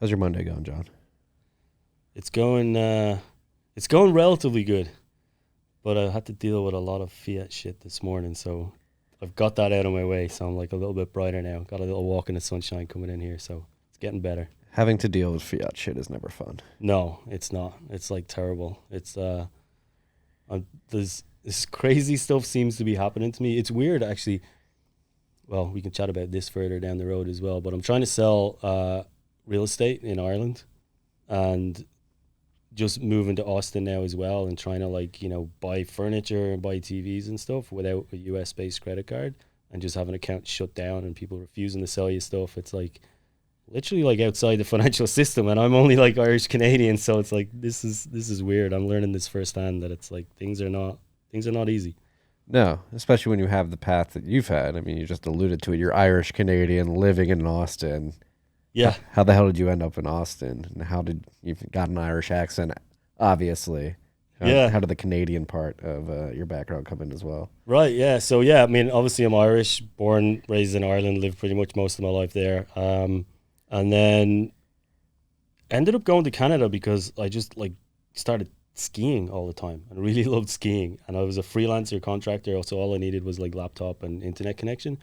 How's your Monday going, John? It's going relatively good, but I had to deal with a lot of fiat shit this morning, so I've got that out of my way. So I'm like a little bit brighter now. Got a little walk in the sunshine coming in here, so it's getting better. Having to deal with fiat shit is never fun. No, it's not. It's like terrible. There's this crazy stuff seems to be happening to me. It's weird actually. Well, we can chat about this further down the road as well. But I'm trying to sell real estate in Ireland, and just moving to Austin now as well, and trying to buy furniture and buy TVs and stuff without a US based credit card, and just have an account shut down and people refusing to sell you stuff. It's like literally like outside the financial system, and I'm only like Irish Canadian, so it's like this is weird. I'm learning this firsthand that it's like things are not easy. No, especially when you have the path that you've had. I mean, you just alluded to it. You're Irish Canadian living in Austin. Yeah. How the hell did you end up in Austin? And how did you got an Irish accent? Obviously. Yeah. How did the Canadian part of your background come in as well? Right, yeah. So yeah, I mean, obviously I'm Irish, born, raised in Ireland, lived pretty much most of my life there. And then ended up going to Canada because I just like started skiing all the time and really loved skiing. And I was a freelancer contractor, so all I needed was like laptop and internet connection.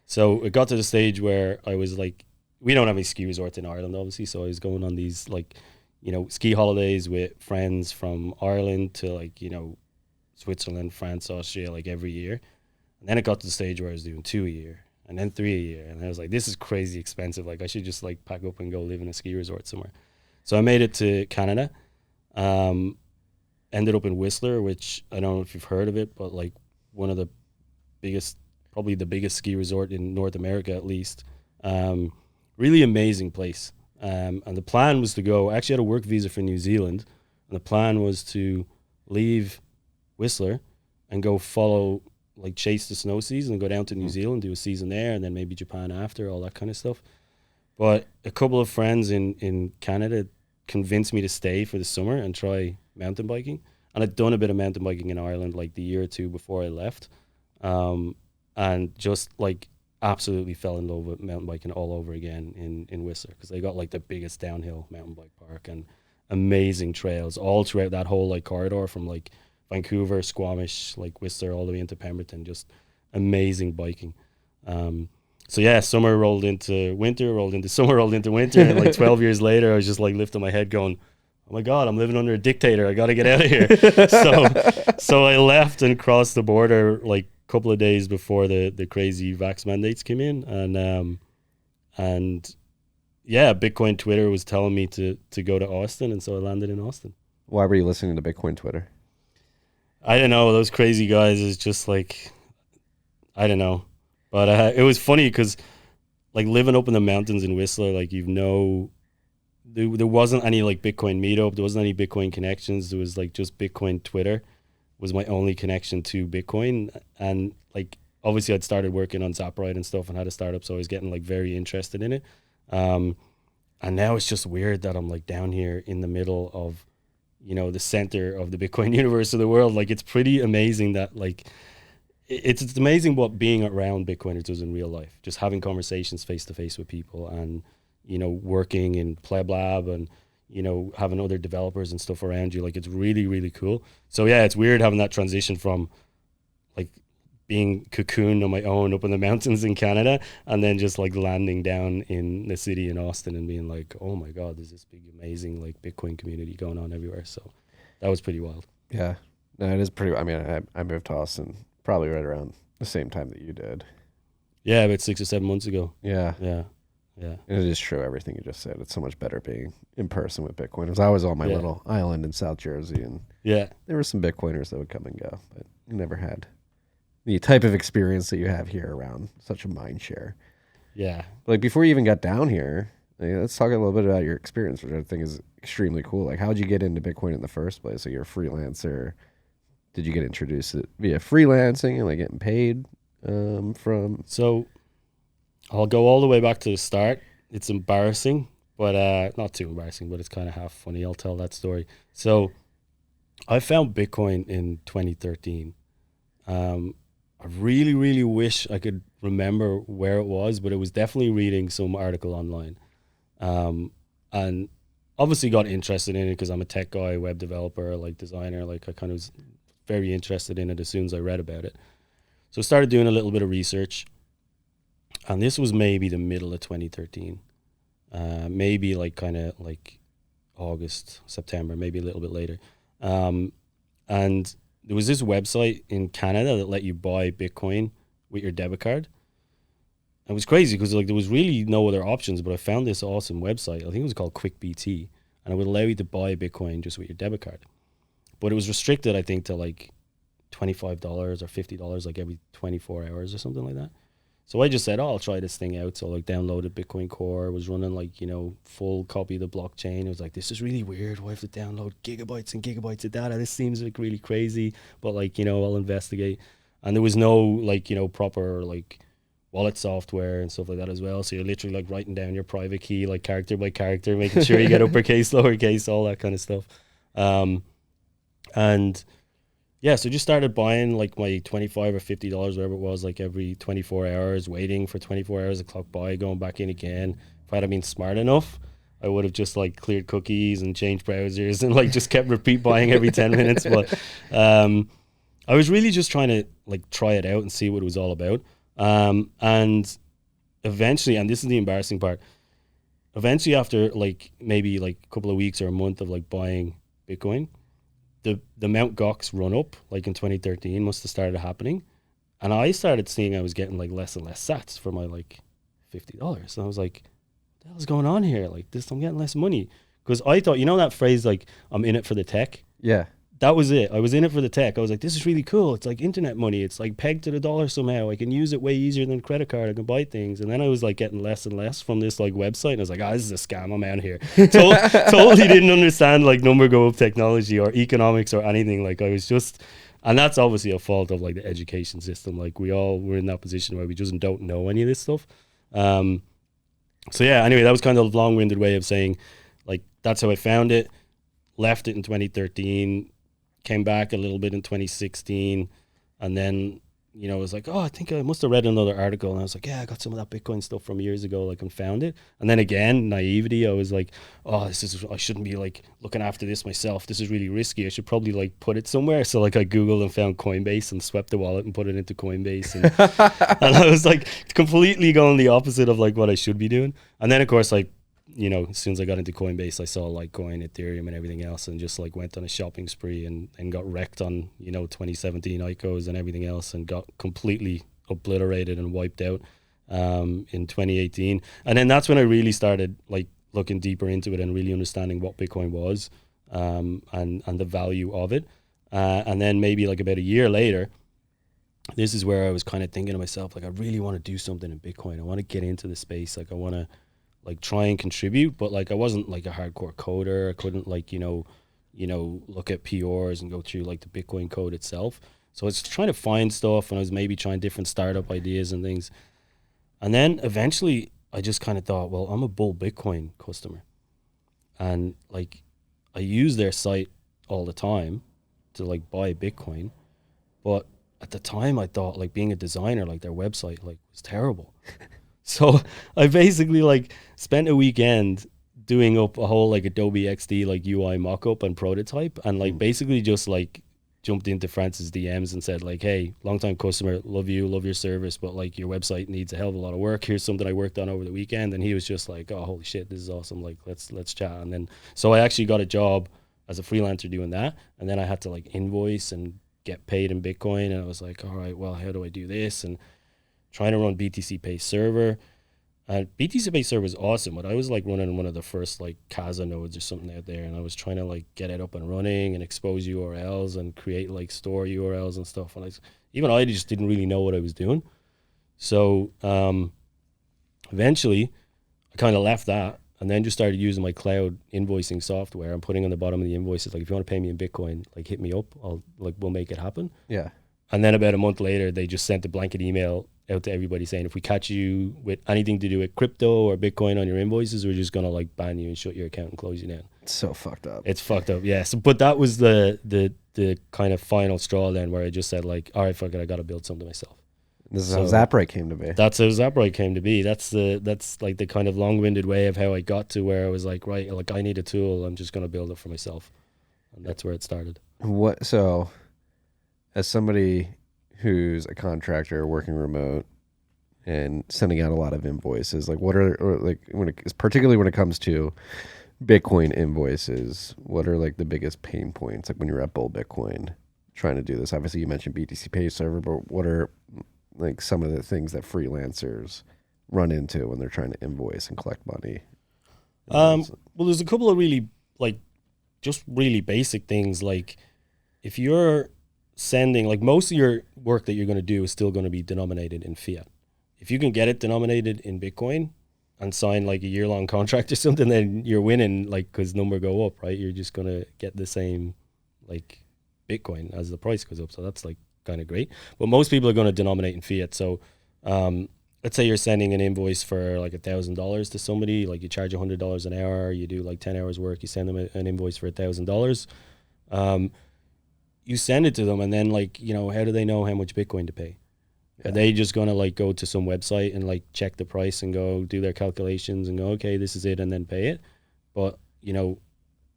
So it got to the stage where I was like, we don't have any ski resorts in Ireland, obviously. So I was going on these ski holidays with friends from Ireland to Switzerland, France, Austria, like every year. And then it got to the stage where I was doing 2 a year and then 3 a year. And I was like, this is crazy expensive. Like I should just like pack up and go live in a ski resort somewhere. So I made it to Canada. Ended up in Whistler, which I don't know if you've heard of it, but like one of the biggest, probably the biggest ski resort in North America at least. Really amazing place. And the plan was to go, I actually had a work visa for New Zealand. And the plan was to leave Whistler and go follow, like chase the snow season and go down to New Zealand, do a season there, and then maybe Japan after, all that kind of stuff. But a couple of friends in Canada convinced me to stay for the summer and try mountain biking. And I'd done a bit of mountain biking in Ireland like the year or two before I left. And just like absolutely fell in love with mountain biking all over again in Whistler, because they got like the biggest downhill mountain bike park and amazing trails all throughout that whole like corridor from like Vancouver, Squamish, like Whistler all the way into Pemberton. Just amazing biking. So yeah, summer rolled into winter, rolled into summer, rolled into winter, and like 12 years later, I was just like lifting my head, going, "Oh my God, I'm living under a dictator. I got to get out of here." So I left and crossed the border like a couple of days before the crazy vax mandates came in, and yeah, Bitcoin Twitter was telling me to go to Austin, and so I landed in Austin. Why were you listening to Bitcoin Twitter? I don't know, those crazy guys is just like, I don't know. But it was funny because, like, living up in the mountains in Whistler, like, there wasn't any, like, Bitcoin meetup. There wasn't any Bitcoin connections. There was, like, just Bitcoin Twitter was my only connection to Bitcoin. And, like, obviously I'd started working on Zaprite and stuff and had a startup, so I was getting, like, very interested in it. And now it's just weird that I'm, like, down here in the middle of, the center of the Bitcoin universe of the world. Like, it's pretty amazing that, like, it's amazing what being around Bitcoiners does in real life. Just having conversations face to face with people, and working in Pleb Lab, and having other developers and stuff around you. Like, it's really, really cool. So yeah, it's weird having that transition from like being cocooned on my own up in the mountains in Canada, and then just like landing down in the city in Austin and being like, oh my God, there's this big amazing like Bitcoin community going on everywhere. So that was pretty wild. Yeah, no, it is pretty. I mean, I moved to Austin probably right around the same time that you did. Yeah, about 6 or 7 months ago. Yeah. Yeah. And it is true, everything you just said. It's so much better being in person with Bitcoiners. I was on my little island in South Jersey, and there were some Bitcoiners that would come and go, but you never had the type of experience that you have here around such a mind share. Yeah. Like, before you even got down here, let's talk a little bit about your experience, which I think is extremely cool. Like, how'd you get into Bitcoin in the first place? So you're a freelancer. Did you get introduced to it via freelancing and like getting paid from? So I'll go all the way back to the start. It's embarrassing, but not too embarrassing, but it's kind of half funny. I'll tell that story. So I found Bitcoin in 2013. I really, really wish I could remember where it was, but it was definitely reading some article online. and obviously got interested in it because I'm a tech guy, web developer, like designer. Like I kind of was very interested in it as soon as I read about it. So I started doing a little bit of research, and this was maybe the middle of 2013, maybe like kind of like August, September, maybe a little bit later. And there was this website in Canada that let you buy Bitcoin with your debit card. It was crazy because like there was really no other options, but I found this awesome website. I think it was called QuickBT, and it would allow you to buy Bitcoin just with your debit card. But it was restricted, I think, to like $25 or $50 like every 24 hours or something like that. So I just said, oh, I'll try this thing out. So like downloaded Bitcoin Core, was running like, you know, full copy of the blockchain. It was like, this is really weird. Why have to download gigabytes and gigabytes of data? This seems like really crazy, but like, you know, I'll investigate. And there was no like, you know, proper like wallet software and stuff like that as well. So you're literally like writing down your private key, like character by character, making sure you get uppercase, lowercase, all that kind of stuff. And yeah, so just started buying like my $25 or $50, whatever it was, like every 24 hours, waiting for 24 hours to clock by, going back in again. If I'd have been smart enough, I would have just like cleared cookies and changed browsers and like just kept repeat buying every 10 minutes. But I was really just trying to like try it out and see what it was all about. And eventually, and this is the embarrassing part, eventually after like maybe like a couple of weeks or a month of like buying Bitcoin, the Mt. Gox run up like in 2013 must have started happening, and I started seeing I was getting like less and less sats for my like $50, and I was like, what the hell's going on here? Like this, I'm getting less money, because I thought, you know that phrase like I'm in it for the tech. Yeah, that was it. I was in it for the tech. I was like, this is really cool. It's like internet money. It's like pegged to the dollar somehow. I can use it way easier than a credit card. I can buy things. And then I was like getting less and less from this like website. And I was like, this is a scam. I'm out here. Totally didn't understand like number go up technology or economics or anything. Like I was just, and that's obviously a fault of like the education system. Like we all were in that position where we just don't know any of this stuff. So yeah, anyway, that was kind of a long-winded way of saying like, that's how I found it. Left it in 2013. Came back a little bit in 2016, and then, you know, I was like, oh, I think I must have read another article, and I was like, yeah, I got some of that Bitcoin stuff from years ago, like, and found it. And then again, naivety, I was like, oh, I shouldn't be like looking after this myself. This is really risky. I should probably like put it somewhere. So like I Googled and found Coinbase and swept the wallet and put it into Coinbase, and, and I was like completely going the opposite of like what I should be doing. And then of course, like, you know, as soon as I got into Coinbase, I saw Litecoin, Ethereum, and everything else, and just like went on a shopping spree and got wrecked on, you know, 2017 ICOs and everything else, and got completely obliterated and wiped out in 2018. And then that's when I really started like looking deeper into it and really understanding what Bitcoin was, and the value of it. And then maybe like about a year later, this is where I was kind of thinking to myself, like, I really want to do something in Bitcoin. I want to get into the space. Like I want to like try and contribute, but like I wasn't like a hardcore coder. I couldn't like, you know, look at PRs and go through like the Bitcoin code itself. So I was trying to find stuff, and I was maybe trying different startup ideas and things. And then eventually I just kind of thought, well, I'm a bull Bitcoin customer, and like I use their site all the time to like buy Bitcoin. But at the time I thought like being a designer, like their website like was terrible. So I basically like spent a weekend doing up a whole like Adobe XD like UI mockup and prototype, and like basically just like jumped into Francis DMs and said like, hey, longtime customer, love you, love your service, but like your website needs a hell of a lot of work. Here's something I worked on over the weekend. And he was just like, oh, holy shit, this is awesome. Like let's chat. And then so I actually got a job as a freelancer doing that, and then I had to like invoice and get paid in Bitcoin. And I was like, all right, well, how do I do this? And trying to run BTC Pay server. BTC Pay server was awesome, but I was like running one of the first like Casa nodes or something out there, and I was trying to like get it up and running and expose URLs and create like store URLs and stuff. And I just didn't really know what I was doing. So eventually I kind of left that, and then just started using my cloud invoicing software and putting on the bottom of the invoices, like, if you want to pay me in Bitcoin, like hit me up. We'll make it happen. Yeah. And then about a month later, they just sent a blanket email out to everybody saying, if we catch you with anything to do with crypto or Bitcoin on your invoices, we're just going to like ban you and shut your account and close you down. It's so fucked up. It's fucked up, yeah. So, but that was the kind of final straw then, where I just said like, all right, fuck it, I got to build something myself. This is how Zaprite came to be. That's how Zaprite came to be. That's like the kind of long-winded way of how I got to where I was like, right, like I need a tool. I'm just going to build it for myself, and that's where it started. So, as somebody who's a contractor working remote and sending out a lot of invoices, like what are, or like particularly when it comes to Bitcoin invoices, what are like the biggest pain points? Like when you're at Bull Bitcoin trying to do this, obviously you mentioned BTC Pay Server, but what are like some of the things that freelancers run into when they're trying to invoice and collect money? Well, there's a couple of really like just really basic things. Like if you're sending, like most of your work that you're going to do is still going to be denominated in fiat. If you can get it denominated in Bitcoin and sign like a year-long contract or something, then you're winning, like, because number go up, right? You're just going to get the same like Bitcoin as the price goes up. So that's like kind of great. But most people are going to denominate in fiat. So let's say you're sending an invoice for like $1,000 to somebody, like you charge $100 an hour, you do like 10 hours work, you send them an invoice for $1,000. You send it to them, and then like, you know, how do they know how much Bitcoin to pay? Yeah. Are they just gonna like go to some website and like check the price and go do their calculations and go, okay, this is it, and then pay it? But you know,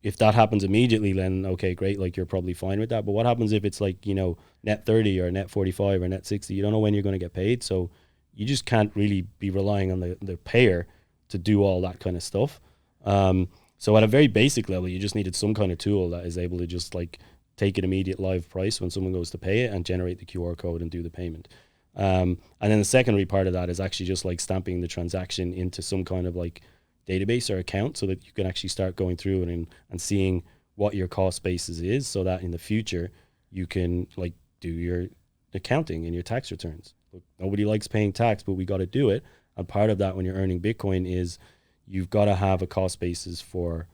if that happens immediately, then okay, great, like you're probably fine with that. But what happens if it's like, you know, net 30 or net 45 or net 60? You don't know when you're going to get paid, so you just can't really be relying on the payer to do all that kind of stuff. So at a very basic level, you just needed some kind of tool that is able to just like take an immediate live price when someone goes to pay it and generate the QR code and do the payment. And then the secondary part of that is actually just like stamping the transaction into some kind of like database or account so that you can actually start going through it and seeing what your cost basis is, so that in the future you can like do your accounting and your tax returns. Look, nobody likes paying tax, but we got to do it. And part of that when you're earning Bitcoin is you've got to have a cost basis for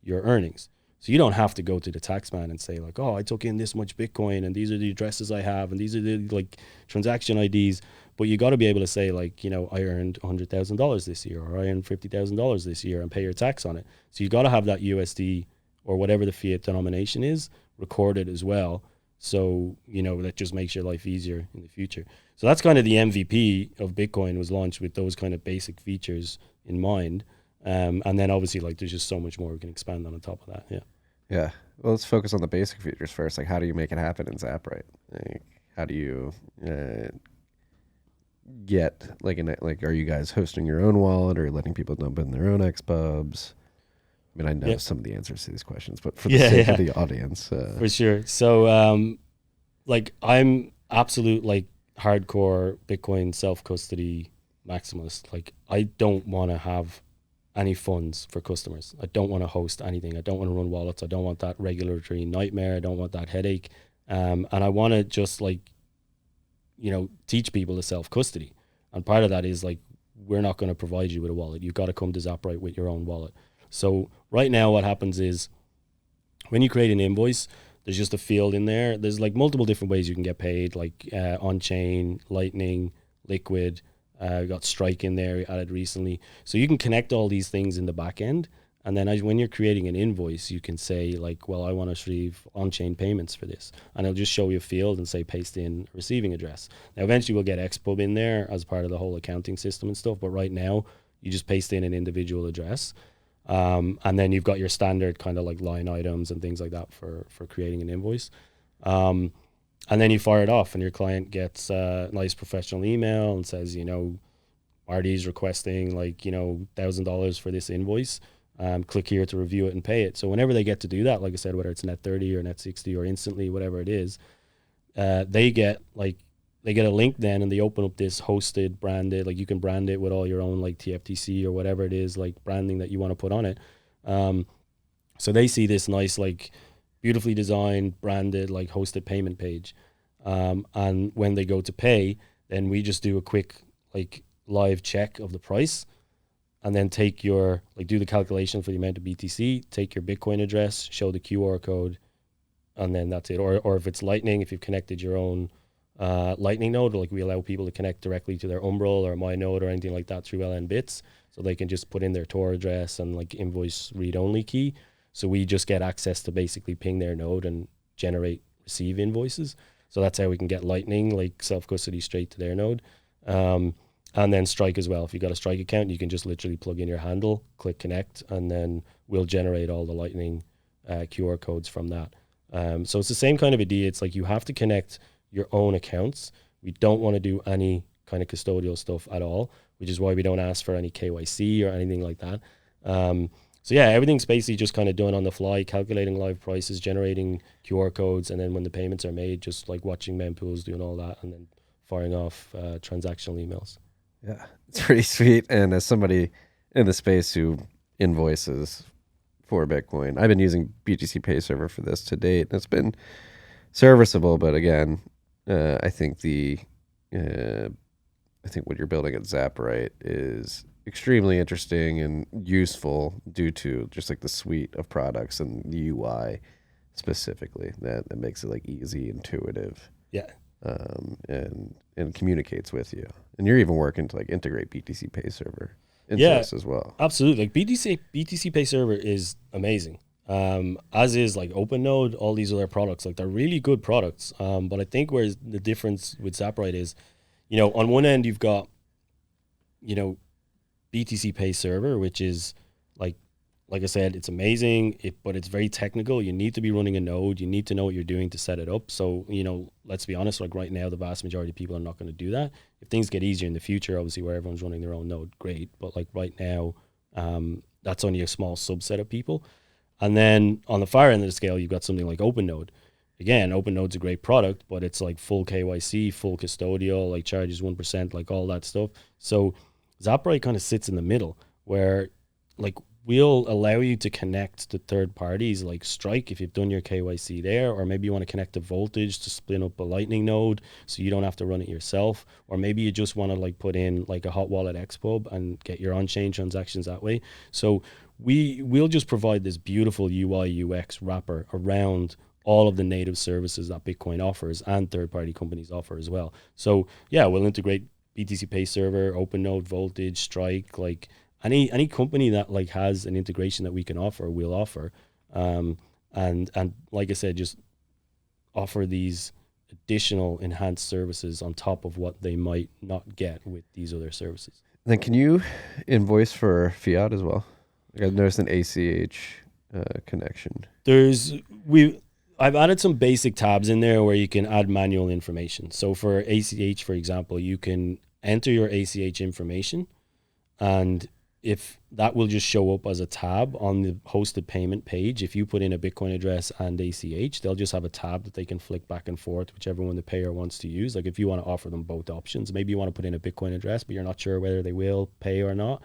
your earnings. So you don't have to go to the tax man and say like, oh, I took in this much Bitcoin and these are the addresses I have and these are the like transaction IDs. But you got to be able to say like, you know, I earned $100,000 this year, or I earned $50,000 this year, and pay your tax on it. So you got to have that USD or whatever the fiat denomination is recorded as well. So, you know, that just makes your life easier in the future. So that's kind of the MVP of Bitcoin, was launched with those kind of basic features in mind. And then obviously like there's just so much more we can expand on top of that. Yeah. Yeah. Well, let's focus on the basic features first. Like, how do you make it happen in Zaprite? Like, how do you get like are you guys hosting your own wallet, or letting people dump in their own Xpubs? I mean, I know some of the answers to these questions, but for the sake of the audience, for sure. So, like, I'm absolute like hardcore Bitcoin self-custody maximalist. Like, I don't want to have any funds for customers. I don't want to host anything. I don't want to run wallets. I don't want that regulatory nightmare. I don't want that headache. And I want to just like, you know, teach people to self-custody. And part of that is like, we're not going to provide you with a wallet. You've got to come to Zaprite with your own wallet. So right now what happens is when you create an invoice, there's just a field in there. There's like multiple different ways you can get paid, like on-chain, Lightning, Liquid, got Strike in there added recently. So you can connect all these things in the back end. And then when you're creating an invoice, you can say like, well, I want to receive on-chain payments for this. And it'll just show you a field and say paste in receiving address. Now, eventually we'll get Xpub in there as part of the whole accounting system and stuff. But right now you just paste in an individual address. And then you've got your standard kind of like line items and things like that for creating an invoice. And then you fire it off and your client gets a nice professional email and says, you know, Marty's requesting like, you know, $1,000 for this invoice. Click here to review it and pay it. So whenever they get to do that, like I said, whether it's net 30 or net 60 or instantly, whatever it is, they get a link then, and they open up this hosted, branded, like you can brand it with all your own like TFTC or whatever it is, like branding that you want to put on it. So they see this nice, like beautifully designed, branded, like hosted payment page. And when they go to pay, then we just do a quick like live check of the price, and then take your, like do the calculation for the amount of BTC, take your Bitcoin address, show the QR code, and then that's it. Or if it's Lightning, if you've connected your own Lightning node, like we allow people to connect directly to their Umbrel or my node or anything like that through LN bits, so they can just put in their Tor address and like invoice read-only key. So we just get access to basically ping their node and receive invoices. So that's how we can get Lightning, like self-custody, straight to their node. And then Strike as well. If you've got a Strike account, you can just literally plug in your handle, click connect, and then we'll generate all the Lightning QR codes from that. So it's the same kind of idea. It's like you have to connect your own accounts. We don't want to do any kind of custodial stuff at all, which is why we don't ask for any KYC or anything like that. So yeah, everything's basically just kind of done on the fly, calculating live prices, generating QR codes, and then when the payments are made, just like watching mempools doing all that, and then firing off transactional emails. Yeah, it's pretty sweet. And as somebody in the space who invoices for Bitcoin, I've been using BTC Pay Server for this to date, and it's been serviceable. But again, I think what you're building at Zaprite is extremely interesting and useful due to just like the suite of products and the UI specifically that makes it like easy, intuitive, and communicates with you. And you're even working to like integrate BTC Pay Server into this as well. Absolutely. Like BTC Pay Server is amazing. As is like OpenNode, all these other products, like they're really good products. But I think where the difference with Zaprite is, on one end you've got, BTC Pay Server, which is like I said, it's amazing, but it's very technical. You need to be running a node. You need to know what you're doing to set it up. So, let's be honest, like right now, the vast majority of people are not going to do that. If things get easier in the future, obviously where everyone's running their own node, great. But like right now, that's only a small subset of people. And then on the far end of the scale, you've got something like OpenNode. Again, OpenNode's a great product, but it's like full KYC, full custodial, like charges 1%, like all that stuff. So Zaprite kind of sits in the middle where like we'll allow you to connect to third parties like Strike if you've done your KYC there, or maybe you want to connect to Voltage to spin up a Lightning node so you don't have to run it yourself, or maybe you just want to like put in like a hot wallet Xpub and get your on-chain transactions that way. So we'll just provide this beautiful UI UX wrapper around all of the native services that Bitcoin offers and third-party companies offer as well. So yeah, we'll integrate BTC Pay Server, OpenNode, Voltage, Strike, like any company that like has an integration that we can offer, we'll offer. And like I said, just offer these additional enhanced services on top of what they might not get with these other services. Then can you invoice for fiat as well? Like I've noticed an ACH connection. I've added some basic tabs in there where you can add manual information. So for ACH, for example, you can enter your ACH information, and if that will just show up as a tab on the hosted payment page. If you put in a Bitcoin address and ACH, they'll just have a tab that they can flick back and forth, whichever one the payer wants to use. Like if you want to offer them both options, maybe you want to put in a Bitcoin address, but you're not sure whether they will pay or not.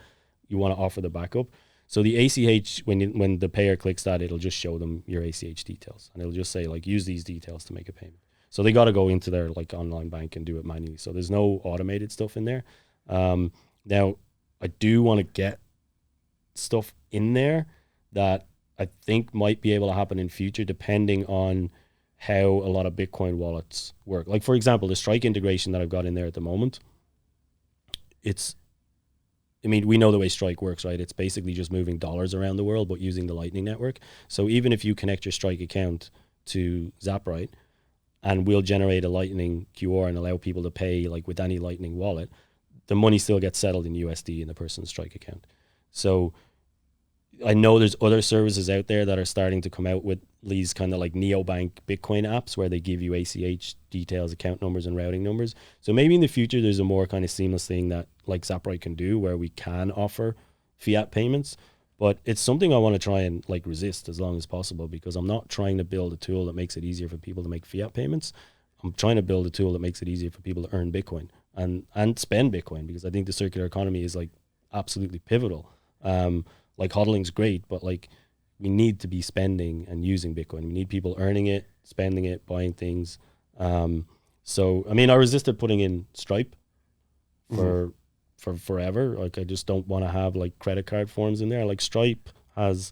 You want to offer the backup. So the ACH, when the payer clicks that, it'll just show them your ACH details, and it'll just say like, use these details to make a payment. So they got to go into their like online bank and do it manually. So there's no automated stuff in there. Now I do want to get stuff in there that I think might be able to happen in future, depending on how a lot of Bitcoin wallets work. Like for example, the Strike integration that I've got in there at the moment, we know the way Strike works, right? It's basically just moving dollars around the world, but using the Lightning Network. So even if you connect your Strike account to Zaprite, and we'll generate a Lightning QR and allow people to pay like with any Lightning wallet, the money still gets settled in USD in the person's Strike account. So I know there's other services out there that are starting to come out with these kind of like neobank Bitcoin apps where they give you ACH details, account numbers, and routing numbers. So maybe in the future there's a more kind of seamless thing that like Zaprite can do where we can offer fiat payments. But it's something I want to try and like resist as long as possible, because I'm not trying to build a tool that makes it easier for people to make fiat payments. I'm trying to build a tool that makes it easier for people to earn Bitcoin and spend Bitcoin, because I think the circular economy is like absolutely pivotal. Like hodling's great, but like we need to be spending and using Bitcoin. We need people earning it, spending it, buying things. So I resisted putting in Stripe for forever. Like I just don't want to have like credit card forms in there. Like Stripe has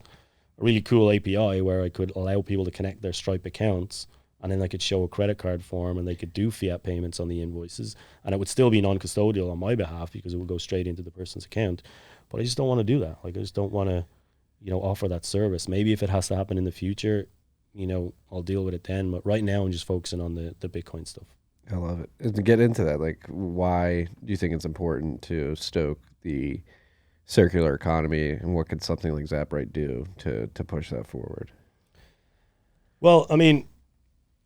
a really cool API where I could allow people to connect their Stripe accounts, and then I could show a credit card form and they could do fiat payments on the invoices, and it would still be non-custodial on my behalf because it would go straight into the person's account. But I just don't want to do that. Like I just don't want to, offer that service. Maybe if it has to happen in the future, I'll deal with it then. But right now I'm just focusing on the Bitcoin stuff. I love it. And to get into that, like, why do you think it's important to stoke the circular economy, and what could something like Zaprite do to push that forward? Well, I mean,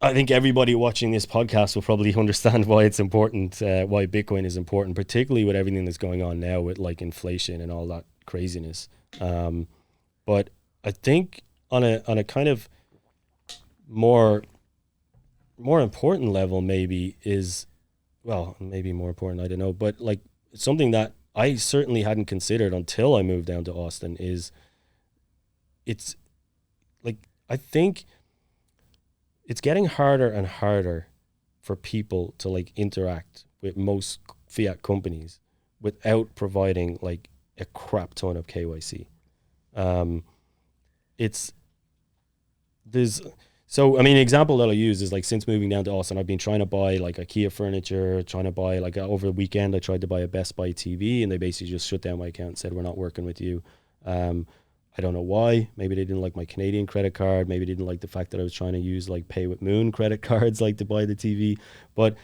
I think everybody watching this podcast will probably understand why it's important, why Bitcoin is important, particularly with everything that's going on now with like inflation and all that craziness. But I think on a kind of more important level, maybe more important, I don't know, but like something that I certainly hadn't considered until I moved down to Austin is it's like, I think it's getting harder and harder for people to like interact with most fiat companies without providing like a crap ton of KYC. So, I mean, an example that I use is like, since moving down to Austin, I've been trying to buy like IKEA furniture, trying to buy like over the weekend, I tried to buy a Best Buy TV, and they basically just shut down my account and said, we're not working with you. I don't know why. Maybe they didn't like my Canadian credit card. Maybe they didn't like the fact that I was trying to use like Pay with Moon credit cards, like to buy the TV. But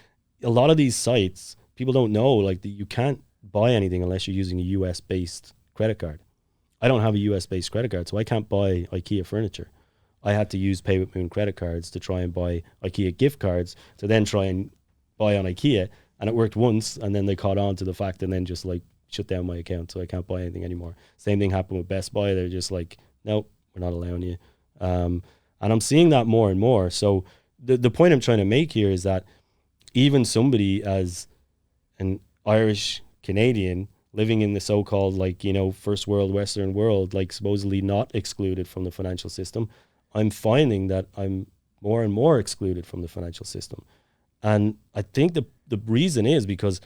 a lot of these sites, people don't know like that you can't buy anything unless you're using a US based credit card. I don't have a US based credit card, so I can't buy IKEA furniture. I had to use Pay with Moon credit cards to try and buy IKEA gift cards to then try and buy on IKEA. And it worked once, and then they caught on to the fact and then just like shut down my account, so I can't buy anything anymore. Same thing happened with Best Buy. They're just like, nope, we're not allowing you. And I'm seeing that more and more. So the point I'm trying to make here is that even somebody as an Irish Canadian living in the so-called like, first world, Western world, like supposedly not excluded from the financial system, I'm finding that I'm more and more excluded from the financial system. And I think the reason is because,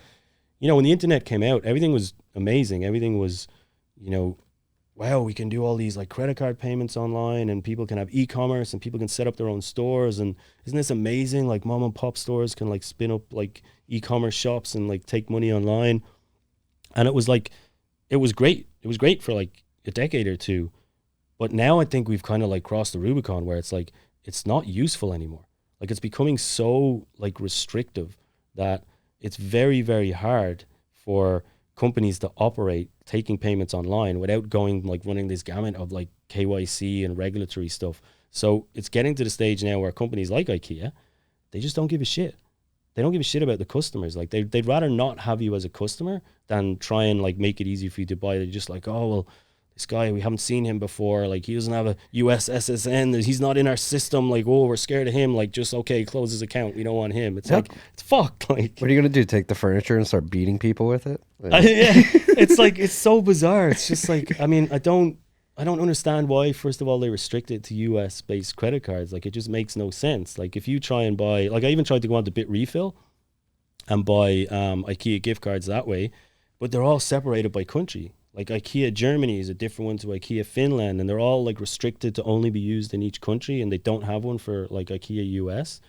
when the internet came out, everything was amazing. Everything was, wow, we can do all these like credit card payments online, and people can have e-commerce, and people can set up their own stores. And isn't this amazing? Like mom and pop stores can like spin up like e-commerce shops and like take money online. And it was great. It was great for like a decade or two. But now I think we've kind of like crossed the Rubicon where it's like, it's not useful anymore. Like it's becoming so like restrictive that it's very, very hard for companies to operate taking payments online without going like running this gamut of like KYC and regulatory stuff. So it's getting to the stage now where companies like IKEA, they just don't give a shit. They don't give a shit about the customers. Like they'd rather not have you as a customer than try and like make it easy for you to buy. They're just like, oh, well, this guy, we haven't seen him before. Like he doesn't have a US SSN. He's not in our system. Like, oh, we're scared of him. Like, just, okay, close his account. We don't want him. It's like, it's fucked. Like, what are you going to do? Take the furniture and start beating people with it? Yeah. It's like, it's so bizarre. It's just like, I mean, I don't understand why, first of all, they restrict it to US based credit cards. Like, it just makes no sense. Like, if you try and buy, like, I even tried to go on to BitRefill and buy IKEA gift cards that way, but they're all separated by country. Like IKEA Germany is a different one to IKEA Finland, and they're all like restricted to only be used in each country, and they don't have one for like IKEA US.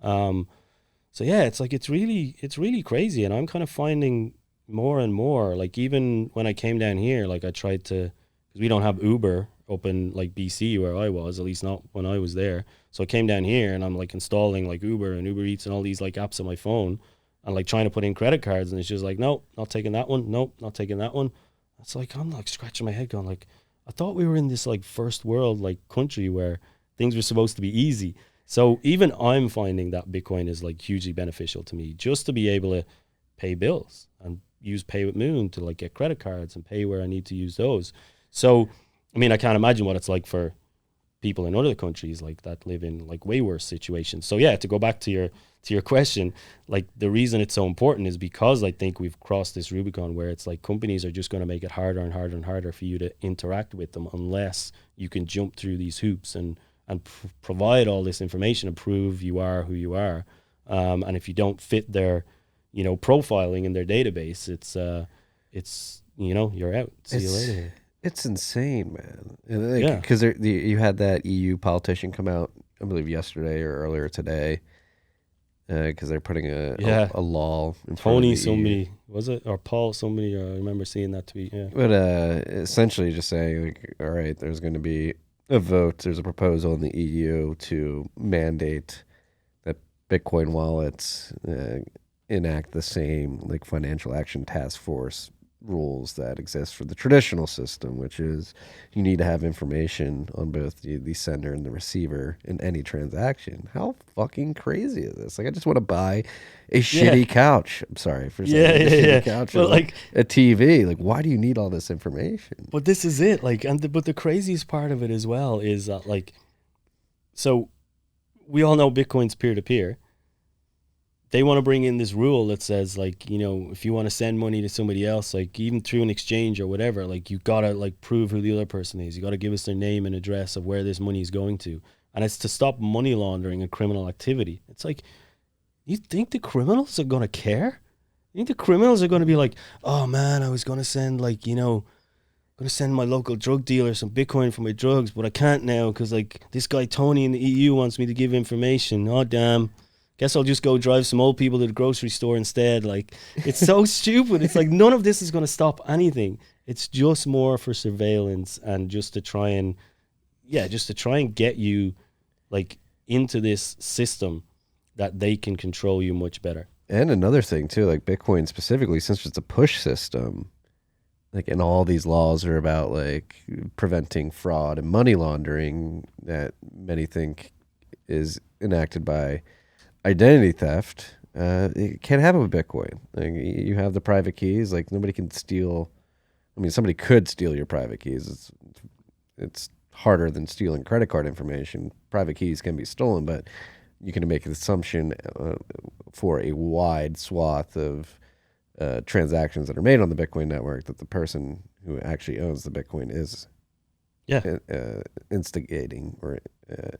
So yeah, it's like it's really crazy, and I'm kind of finding more and more, like even when I came down here, like I tried to, because we don't have Uber up in like BC where I was, at least not when I was there. So I came down here and I'm like installing like Uber and Uber Eats and all these like apps on my phone, and like trying to put in credit cards, and it's just like, nope, not taking that one. Nope, not taking that one. It's like, I'm like scratching my head going like, I thought we were in this like first world like country where things were supposed to be easy. So even I'm finding that Bitcoin is like hugely beneficial to me, just to be able to pay bills and use Pay with Moon to like get credit cards and pay where I need to use those. So, I mean, I can't imagine what it's like for people in other countries like that live in like way worse situations. So yeah, to go back to your question, like the reason it's so important is because I think we've crossed this Rubicon where it's like companies are just going to make it harder and harder and harder for you to interact with them unless you can jump through these hoops and provide all this information and prove you are who you are. And if you don't fit their, profiling in their database, it's you're out. See you later. It's insane, man. Like, yeah, because you had that EU politician come out, I believe yesterday or earlier today, because they're putting a law in Tony front of the EU. Was it, or Paul somebody? I remember seeing that tweet. Yeah, but essentially just saying like, all right, there's going to be a vote. There's a proposal in the EU to mandate that Bitcoin wallets enact the same like financial action task force rules that exist for the traditional system, which is you need to have information on both the sender and the receiver in any transaction. How fucking crazy is this? Like, I just want to buy a shitty couch. I'm sorry for saying a shitty couch, but like a TV. Like, why do you need all this information? But this is it. Like, but the craziest part of it as well is that, like, so we all know Bitcoin's peer to peer. They want to bring in this rule that says, like, you know, if you want to send money to somebody else, like even through an exchange or whatever, like you got to like prove who the other person is. You got to give us their name and address of where this money is going to. And it's to stop money laundering and criminal activity. It's like, you think the criminals are going to care? You think the criminals are going to be like, oh man, I was going to send like, you know, I'm going to send my local drug dealer some Bitcoin for my drugs, but I can't now because like this guy Tony in the EU wants me to give information. Oh, damn. Guess I'll just go drive some old people to the grocery store instead. Like, it's so stupid. It's like none of this is going to stop anything. It's just more for surveillance and just to try and get you like into this system that they can control you much better. And another thing too, like Bitcoin specifically, since it's a push system, like, and all these laws are about like preventing fraud and money laundering that many think is enacted by identity theft. It can't happen with Bitcoin. Like, you have the private keys. Like, nobody can steal. I mean, somebody could steal your private keys. It's harder than stealing credit card information. Private keys can be stolen, but you can make an assumption for a wide swath of transactions that are made on the Bitcoin network that the person who actually owns the Bitcoin is instigating or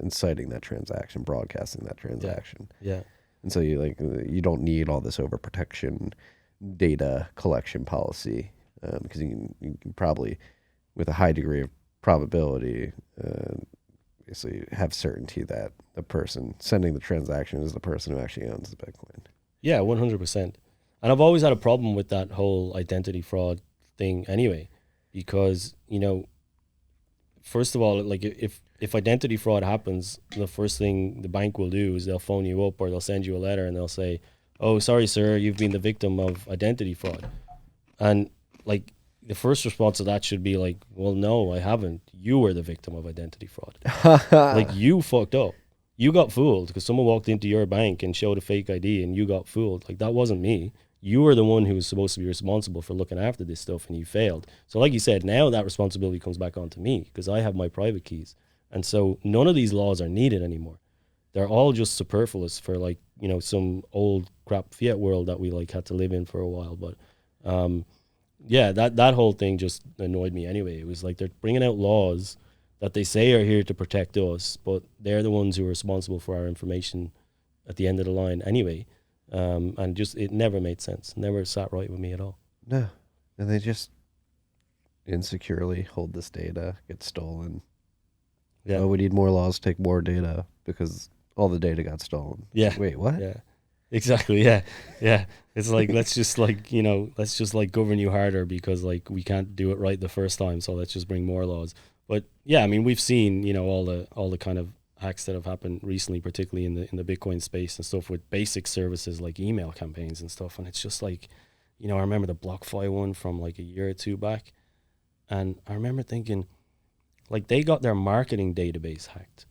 inciting that transaction, broadcasting that transaction. Yeah. And so you don't need all this overprotection data collection policy because you can probably, with a high degree of probability, basically have certainty that the person sending the transaction is the person who actually owns the Bitcoin. Yeah, 100%. And I've always had a problem with that whole identity fraud thing anyway, because, you know, first of all, like if identity fraud happens, the first thing the bank will do is they'll phone you up or they'll send you a letter and they'll say, oh, sorry, sir, you've been the victim of identity fraud. And like the first response to that should be like, well, no, I haven't. You were the victim of identity fraud. Like, you fucked up. You got fooled because someone walked into your bank and showed a fake ID and you got fooled. Like, that wasn't me. You were the one who was supposed to be responsible for looking after this stuff and you failed. So like you said, now that responsibility comes back onto me because I have my private keys. And so none of these laws are needed anymore. They're all just superfluous for, like, you know, some old crap fiat world that we like had to live in for a while. But yeah, that whole thing just annoyed me anyway. It was like they're bringing out laws that they say are here to protect us, but they're the ones who are responsible for our information at the end of the line anyway. And just, it never made sense. Never sat right with me at all. No. And they just insecurely hold this data, get stolen. Yeah. Oh, we need more laws to take more data because all the data got stolen. Yeah. Wait, what? Yeah. Exactly. Yeah. Yeah. It's like, let's just like, you know, let's just like govern you harder because like we can't do it right the first time. So let's just bring more laws. But yeah, I mean, we've seen, you know, all the kind of hacks that have happened recently, particularly in the Bitcoin space and stuff with basic services like email campaigns and stuff. And it's just like, you know, I remember the BlockFi one from like a year or two back. And I remember thinking, like, they got their marketing database hacked.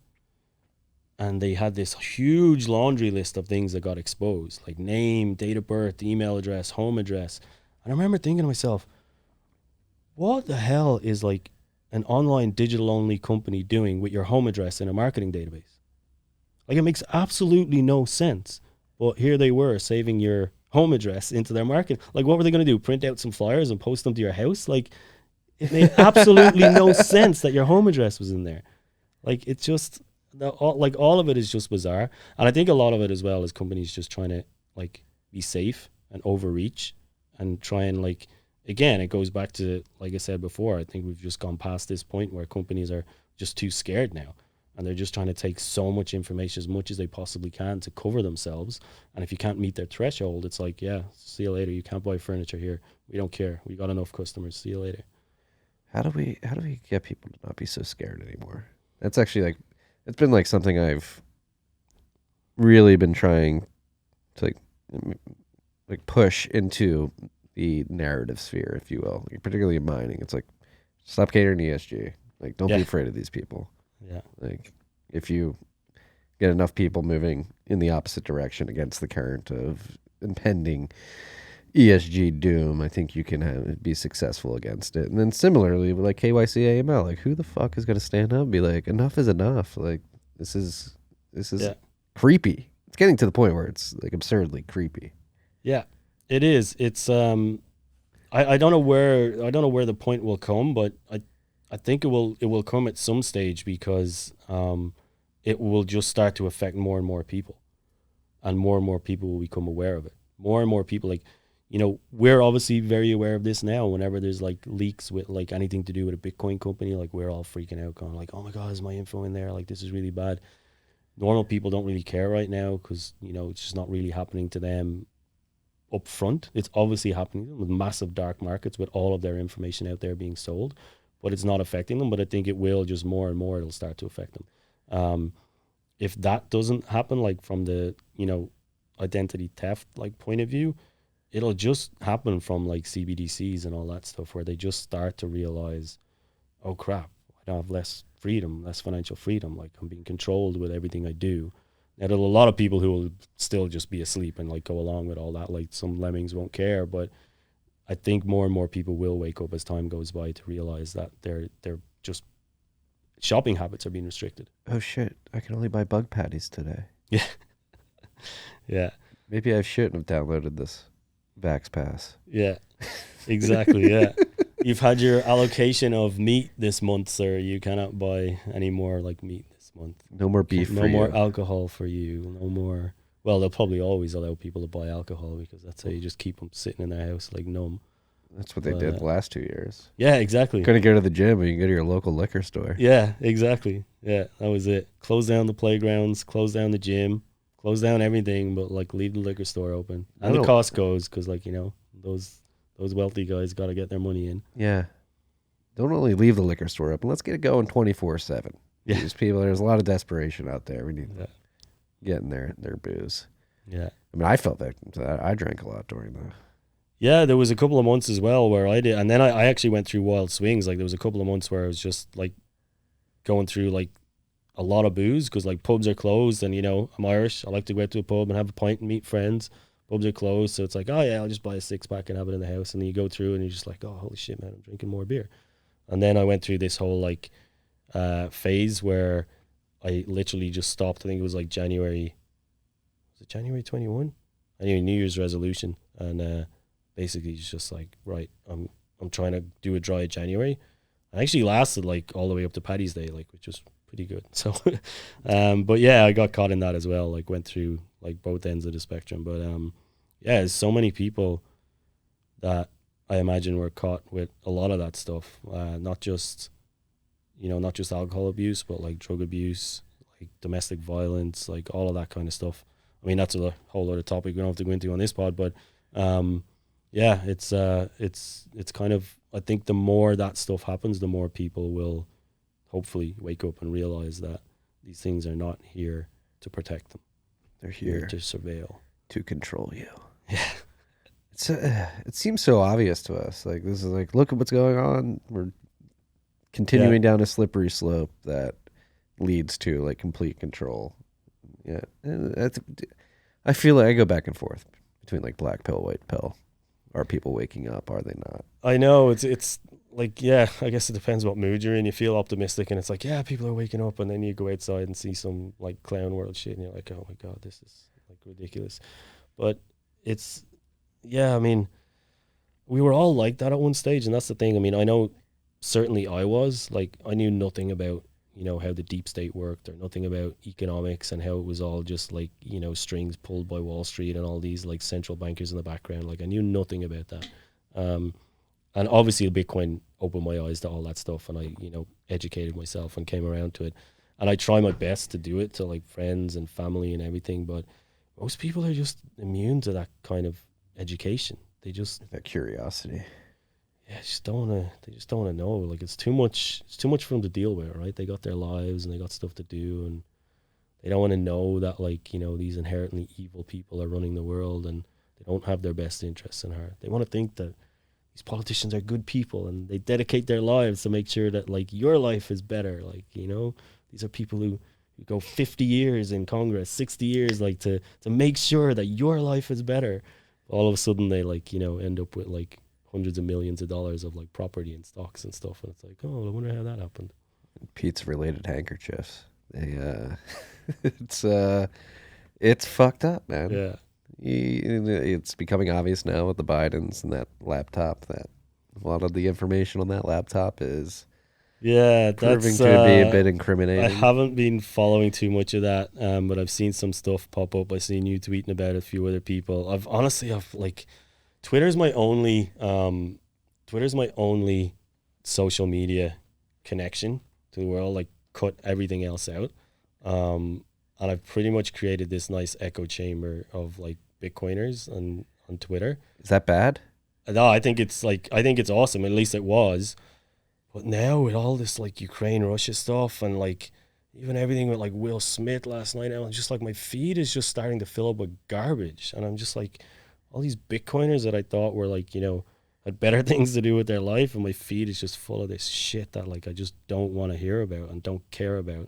And they had this huge laundry list of things that got exposed, like name, date of birth, email address, home address. And I remember thinking to myself, what the hell is like an online digital only company doing with your home address in a marketing database? Like, it makes absolutely no sense. But here they were saving your home address into their market. Like, what were they going to do? Print out some flyers and post them to your house? Like, it made absolutely no sense that your home address was in there. Like, it's just, all of it is just bizarre. And I think a lot of it as well is companies just trying to like be safe and overreach and try and like, again, it goes back to, like I said before, I think we've just gone past this point where companies are just too scared now. And they're just trying to take so much information, as much as they possibly can, to cover themselves. And if you can't meet their threshold, it's like, yeah, see you later. You can't buy furniture here. We don't care. We got enough customers. See you later. How do we get people to not be so scared anymore? That's actually like, it's been like something I've really been trying to like push into the narrative sphere, if you will, like particularly in mining. It's like, stop catering to ESG. Like, don't be afraid of these people. Yeah. Like, if you get enough people moving in the opposite direction against the current of impending ESG doom, I think you can be successful against it. And then similarly with like KYC AML, like who the fuck is going to stand up and be like, enough is enough? Like, this is creepy. It's getting to the point where it's like absurdly creepy. Yeah, it is. It's I don't know where the point will come, but I think it will come at some stage, because it will just start to affect more and more people, and more people will become aware of it. More and more people, like, you know, we're obviously very aware of this now. Whenever there's like leaks with like anything to do with a Bitcoin company, like we're all freaking out, going like, oh my God, is my info in there? Like, this is really bad. Normal people don't really care right now, because, you know, it's just not really happening to them up front. It's obviously happening with massive dark markets with all of their information out there being sold, but it's not affecting them. But I think it will, just more and more, it'll start to affect them. If that doesn't happen, like from the, you know, identity theft like point of view, it'll just happen from like CBDCs and all that stuff, where they just start to realize, oh crap, I don't have less freedom, less financial freedom. Like, I'm being controlled with everything I do. Now, there's a lot of people who will still just be asleep and like go along with all that. Like, some lemmings won't care, but I think more and more people will wake up as time goes by to realize that they're just shopping habits are being restricted. Oh shit! I can only buy bug patties today. Yeah, yeah. Maybe I shouldn't have downloaded this Vax Pass. Yeah, exactly. Yeah, you've had your allocation of meat this month, sir. You cannot buy any more like meat this month. No more beef. No more alcohol for you. No more. Well, they'll probably always allow people to buy alcohol, because that's how you just keep them sitting in their house like numb. That's what they did the last 2 years. Yeah, exactly. Couldn't go to the gym, but you can go to your local liquor store. Yeah, exactly. Yeah, that was it. Close down the playgrounds, close down the gym, close down everything, but like leave the liquor store open and the Costco's, because like, you know, those wealthy guys got to get their money in. Yeah, don't only leave the liquor store open. Let's get it going 24/7. Yeah, these people. There's a lot of desperation out there. We need to get in their booze. Yeah, I mean, I felt that I drank a lot during the. Yeah, there was a couple of months as well where I did, and then I actually went through wild swings. Like, there was a couple of months where I was just like going through like a lot of booze, because like pubs are closed, and you know, I'm Irish. I like to go out to a pub and have a pint and meet friends. Pubs are closed, so it's like, oh yeah, I'll just buy a 6-pack and have it in the house. And then you go through and you're just like, oh holy shit, man, I'm drinking more beer. And then I went through this whole like phase where I literally just stopped. I think it was like January 21? Anyway, New Year's resolution, and basically it's just like, right, I'm trying to do a dry January. I actually lasted like all the way up to Paddy's Day, like, which was pretty good. So, but yeah, I got caught in that as well. Like, went through like both ends of the spectrum. But yeah, there's so many people that I imagine were caught with a lot of that stuff. Not just alcohol abuse, but like drug abuse, like domestic violence, like all of that kind of stuff. I mean, that's a whole other topic we don't have to go into on this pod, but yeah, it's kind of, I think the more that stuff happens, the more people will hopefully wake up and realize that these things are not here to protect them. They're here to surveil, to control you. Yeah. It seems so obvious to us. Like, this is like, look at what's going on. We're continuing down a slippery slope that leads to like complete control. Yeah. I feel like I go back and forth between like black pill, white pill. Are people waking up? Are they not? I know it's like, yeah, I guess it depends what mood you're in. You feel optimistic and it's like, yeah, people are waking up, and then you go outside and see some like clown world shit and you're like, oh my God, this is like ridiculous. But it's, yeah, I mean, we were all like that at one stage, and that's the thing. I mean, I know certainly I was like, I knew nothing about, you know, how the deep state worked, or nothing about economics and how it was all just like, you know, strings pulled by Wall Street and all these like central bankers in the background. Like, I knew nothing about that. And obviously Bitcoin opened my eyes to all that stuff, and I, you know, educated myself and came around to it. And I try my best to do it to like friends and family and everything, but most people are just immune to that kind of education. They just, that curiosity. yeah, they just don't wanna know. Like it's too much for them to deal with, right? They got their lives and they got stuff to do, and they don't want to know that, like, these inherently evil people are running the world and they don't have their best interests in heart. They want to think that these politicians are good people and they dedicate their lives to make sure that, like, your life is better. Like, these are people who go 50 years in Congress, 60 years, like, to make sure that your life is better. All of a sudden they, like, end up with like hundreds of millions of dollars of like property and stocks and stuff. And it's like, oh, I wonder how that happened. Pizza related handkerchiefs. They it's fucked up, man. Yeah. It's becoming obvious now with the Bidens and that laptop that a lot of the information on that laptop is proving to be a bit incriminating. I haven't been following too much of that, but I've seen some stuff pop up. I've seen you tweeting about it, a few other people. I've like, Twitter's my only social media connection to the world. Like, cut everything else out. And I've pretty much created this nice echo chamber of like Bitcoiners on Twitter. Is that bad? No, I think it's awesome. At least it was. But now with all this like Ukraine, Russia stuff, and like even everything with like Will Smith last night, I'm just like, my feed is just starting to fill up with garbage. And I'm just like, all these Bitcoiners that I thought were like, had better things to do with their life, and my feed is just full of this shit that like I just don't want to hear about and don't care about.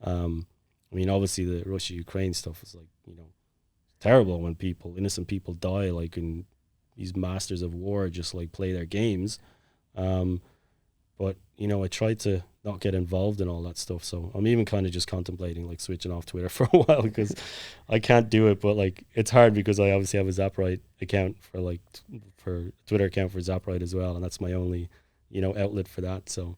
I mean, obviously the Russia-Ukraine stuff is like, terrible when innocent people die, like, and these masters of war just like play their games. But, I try to not get involved in all that stuff. So I'm even kind of just contemplating like switching off Twitter for a while, because I can't do it. But like, it's hard because I obviously have a Zaprite account for Twitter account for Zaprite as well. And that's my only, outlet for that. So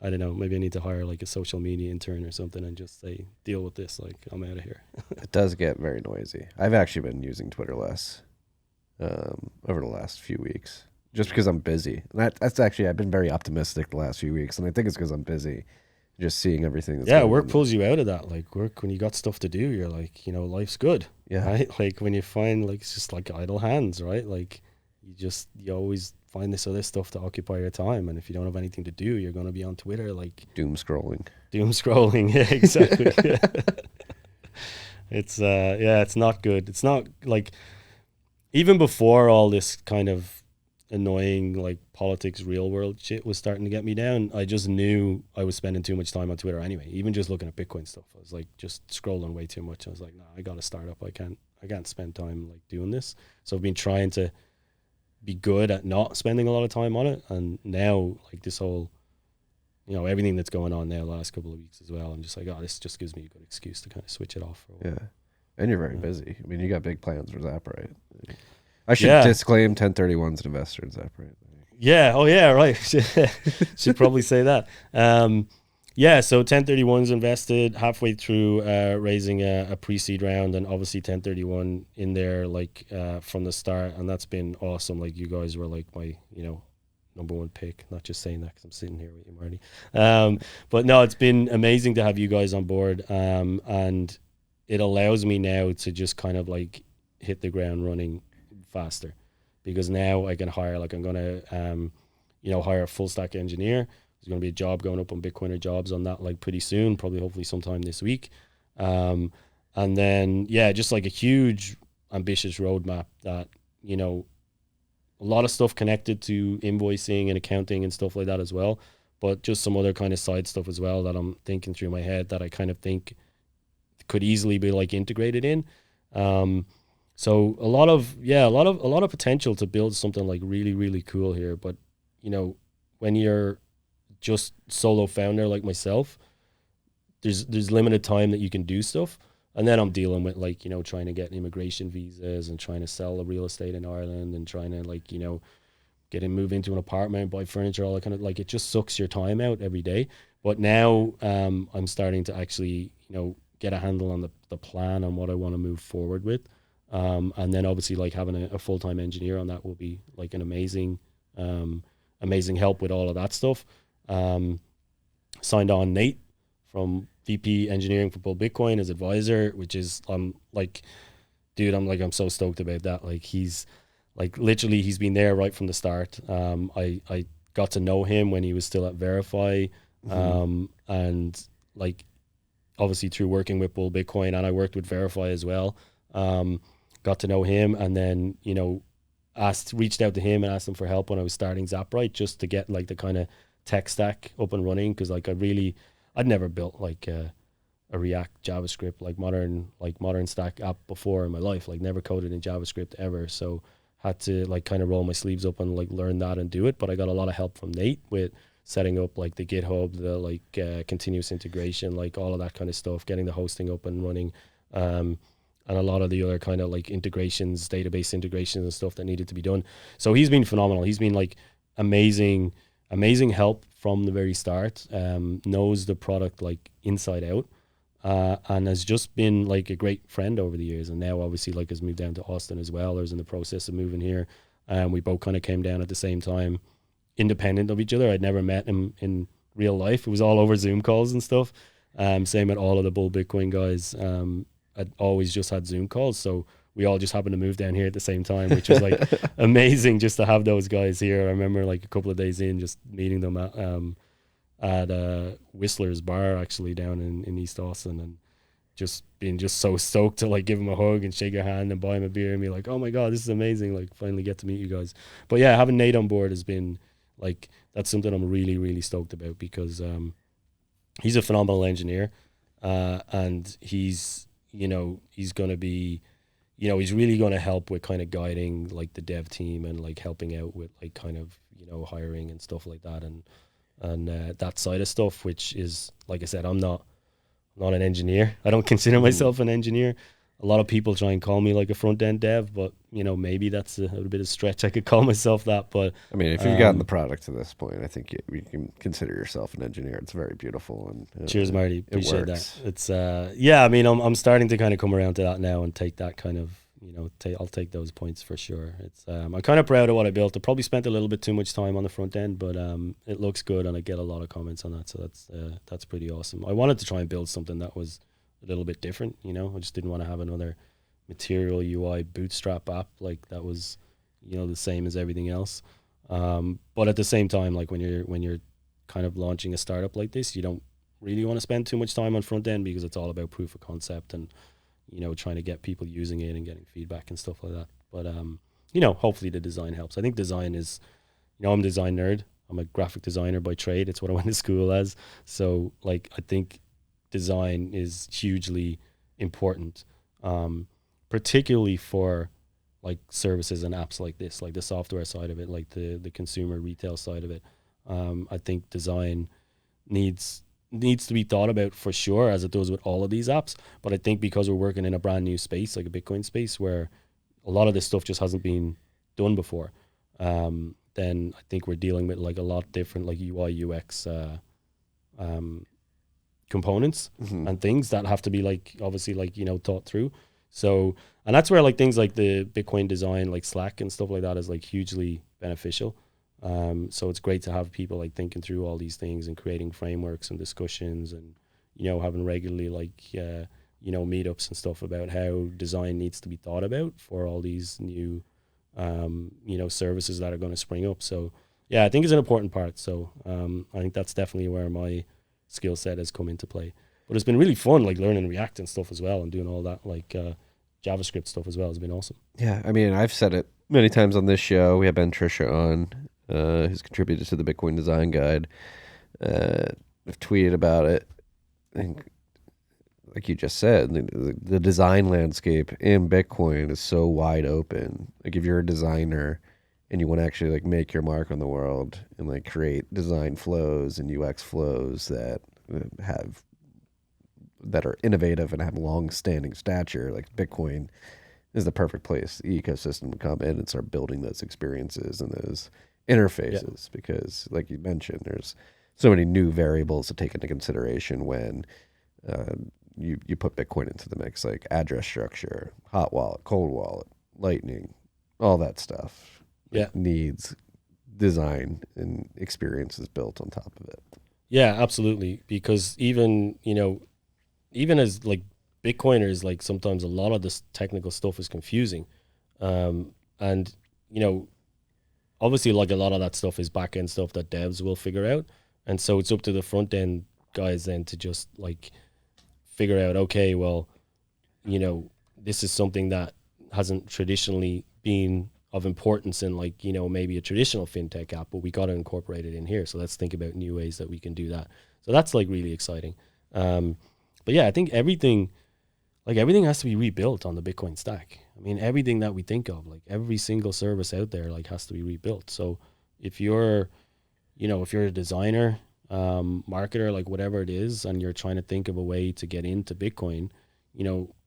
I don't know, maybe I need to hire like a social media intern or something and just say, deal with this. Like, I'm out of here. It does get very noisy. I've actually been using Twitter less over the last few weeks, just because I'm busy. And that's actually, I've been very optimistic the last few weeks, and I think it's because I'm busy, just seeing everything that's going work on. Pulls you out of that. Like, work, when you got stuff to do, you're like, life's good. Yeah. Right? Like, when you find like, it's just like idle hands, right? Like, you always find this other stuff to occupy your time, and if you don't have anything to do, you're going to be on Twitter, like doom scrolling. Yeah, exactly. Yeah. It's not good. It's not like, even before all this kind of annoying like politics, real world shit was starting to get me down, I just knew I was spending too much time on Twitter anyway. Even just looking at Bitcoin stuff, I was like just scrolling way too much. I was like, nah, I got to start up. I can't spend time like doing this. So I've been trying to be good at not spending a lot of time on it, and now like this whole, everything that's going on now the last couple of weeks as well, I'm just like, this just gives me a good excuse to kind of switch it off for a while. Yeah, and you're very busy. I mean, you got big plans for Zaprite. I should disclaim 1031's an investor in Zaprite. Yeah. Oh yeah. Right. Should probably say that. So 1031's invested halfway through raising a pre-seed round, and obviously 1031 in there like from the start, and that's been awesome. Like, you guys were like my number one pick. Not just saying that because I'm sitting here with you, Marty. But no, it's been amazing to have you guys on board, and it allows me now to just kind of like hit the ground running faster, because now I can hire, like, I'm gonna hire a full stack engineer. There's going to be a job going up on Bitcoiner jobs on that, like, pretty soon, probably hopefully sometime this week. And then, just like a huge ambitious roadmap that, a lot of stuff connected to invoicing and accounting and stuff like that as well, but just some other kind of side stuff as well that I'm thinking through my head that I kind of think could easily be like integrated in. So a lot of potential to build something like really, really cool here. But, when you're just solo founder like myself, there's limited time that you can do stuff. And then I'm dealing with like, trying to get immigration visas and trying to sell the real estate in Ireland and trying to like, move into an apartment, buy furniture, all that kind of, like, it just sucks your time out every day. But now I'm starting to actually, get a handle on the plan on what I want to move forward with. And then obviously like having a full-time engineer on that will be like an amazing help with all of that stuff. Signed on Nate from VP Engineering for Bull Bitcoin as advisor, which is I'm so stoked about that. Like, he's like literally he's been there right from the start. I got to know him when he was still at Verify, and like obviously through working with Bull Bitcoin, and I worked with Verify as well. Got to know him, and then reached out to him and asked him for help when I was starting Zaprite, just to get like the kind of tech stack up and running, because like I'd never built like a React JavaScript like modern stack app before in my life, like never coded in JavaScript ever, so had to like kind of roll my sleeves up and like learn that and do it. But I got a lot of help from Nate with setting up like the GitHub, the like continuous integration, like all of that kind of stuff, getting the hosting up and running, and a lot of the other kind of like integrations, database integrations and stuff that needed to be done. So he's been phenomenal. He's been like amazing help from the very start, knows the product like inside out, and has just been like a great friend over the years. And now obviously like has moved down to Austin as well, or is in the process of moving here. We both kind of came down at the same time, independent of each other. I'd never met him in real life. It was all over Zoom calls and stuff. Same with all of the Bull Bitcoin guys. I'd always just had Zoom calls, so we all just happened to move down here at the same time, which was like amazing just to have those guys here. I remember like a couple of days in, just meeting them at Whistler's Bar actually down in East Austin, and just being just so stoked to like give him a hug and shake a hand and buy him a beer and be like, oh my God, this is amazing, like finally get to meet you guys. But yeah, having Nate on board has been like, that's something I'm really, really stoked about, because he's a phenomenal engineer, and he's going to be, he's really going to help with kind of guiding like the dev team and like helping out with like kind of, hiring and stuff like that. And that side of stuff, which is, like I said, I'm not an engineer. I don't consider myself an engineer. A lot of people try and call me like a front end dev, but maybe that's a bit of a stretch. I could call myself that, but I mean, if you've gotten the product to this point, I think you can consider yourself an engineer. It's very beautiful. And cheers, Marty. Appreciate that. It's yeah. I mean, I'm starting to kind of come around to that now and take that kind of I'll take those points for sure. It's I'm kind of proud of what I built. I probably spent a little bit too much time on the front end, but it looks good and I get a lot of comments on that, so that's pretty awesome. I wanted to try and build something that was a little bit different. I just didn't want to have another Material UI bootstrap app like that was the same as everything else. But at the same time, like when you're kind of launching a startup like this, you don't really want to spend too much time on front end, because it's all about proof of concept and trying to get people using it and getting feedback and stuff like that. But hopefully the design helps. I think design is, I'm a design nerd. I'm a graphic designer by trade. It's what I went to school as. So like I think design is hugely important, particularly for like services and apps like this, like the software side of it, like the consumer retail side of it. I think design needs to be thought about for sure, as it does with all of these apps. But I think because we're working in a brand new space, like a Bitcoin space, where a lot of this stuff just hasn't been done before, then I think we're dealing with like a lot different like UI UX components and things that have to be like obviously like thought through. So, and that's where like things like the Bitcoin design, like Slack and stuff like that, is like hugely beneficial. So it's great to have people like thinking through all these things and creating frameworks and discussions, and having regularly like meetups and stuff about how design needs to be thought about for all these new services that are going to spring up. So yeah, I think it's an important part. So I think that's definitely where my skill set has come into play. But it's been really fun, like learning React and stuff as well, and doing all that like JavaScript stuff as well has been awesome. Yeah, I mean, I've said it many times on this show. We have Ben Trisha on, who's contributed to the Bitcoin Design Guide. I've tweeted about it. I think, like you just said, the design landscape in Bitcoin is so wide open. Like if you're a designer and you want to actually like make your mark on the world and like create design flows and UX flows that are innovative and have long-standing stature, like Bitcoin is the perfect place the ecosystem to come in and start building those experiences and those interfaces. Because like you mentioned, there's so many new variables to take into consideration when you put Bitcoin into the mix, like address structure, hot wallet, cold wallet, lightning, all that stuff needs design and experiences built on top of it. Yeah, absolutely. Because even as like Bitcoiners, like sometimes a lot of this technical stuff is confusing. And obviously like a lot of that stuff is back end stuff that devs will figure out. And so it's up to the front end guys then to just like figure out, okay, well, this is something that hasn't traditionally been of importance in like, maybe a traditional fintech app, but we got to incorporate it in here. So let's think about new ways that we can do that. So that's like really exciting. But yeah, I think everything has to be rebuilt on the Bitcoin stack. I mean, everything that we think of, like every single service out there, like has to be rebuilt. So if you're a designer, marketer, like whatever it is, and you're trying to think of a way to get into Bitcoin,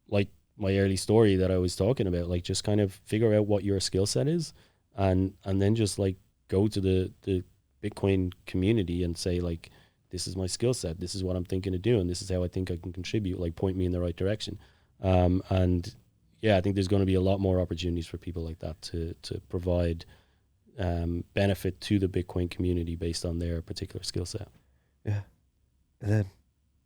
like my early story that I was talking about, like just kind of figure out what your skill set is and then just like go to the Bitcoin community and say like, this is my skill set, this is what I'm thinking of doing, this is how I think I can contribute, like point me in the right direction. And yeah, I think there's going to be a lot more opportunities for people like that to provide benefit to the Bitcoin community based on their particular skill set. Yeah. And then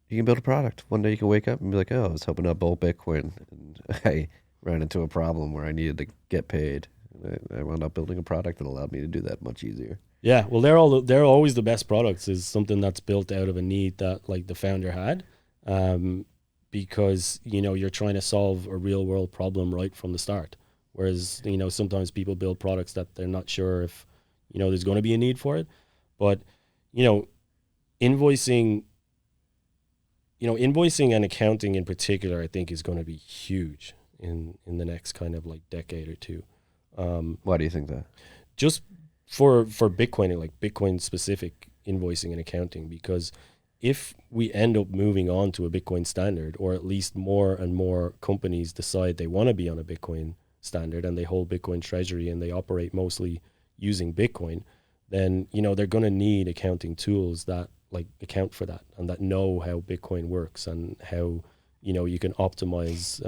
you can build a product. One day you can wake up and be like, oh, I was hoping to build Bitcoin, and I ran into a problem where I needed to get paid. And I wound up building a product that allowed me to do that much easier. Yeah, well, they're always the best products, is something that's built out of a need that like the founder had, because you're trying to solve a real world problem right from the start. Whereas sometimes people build products that they're not sure if there's going to be a need for it. But invoicing and accounting in particular, I think is going to be huge in the next kind of like decade or two. Why do you think that? Just for Bitcoin and like Bitcoin specific invoicing and accounting, because if we end up moving on to a Bitcoin standard, or at least more and more companies decide they want to be on a Bitcoin standard and they hold Bitcoin treasury and they operate mostly using Bitcoin, then they're going to need accounting tools that like account for that and that know how Bitcoin works and how you can optimize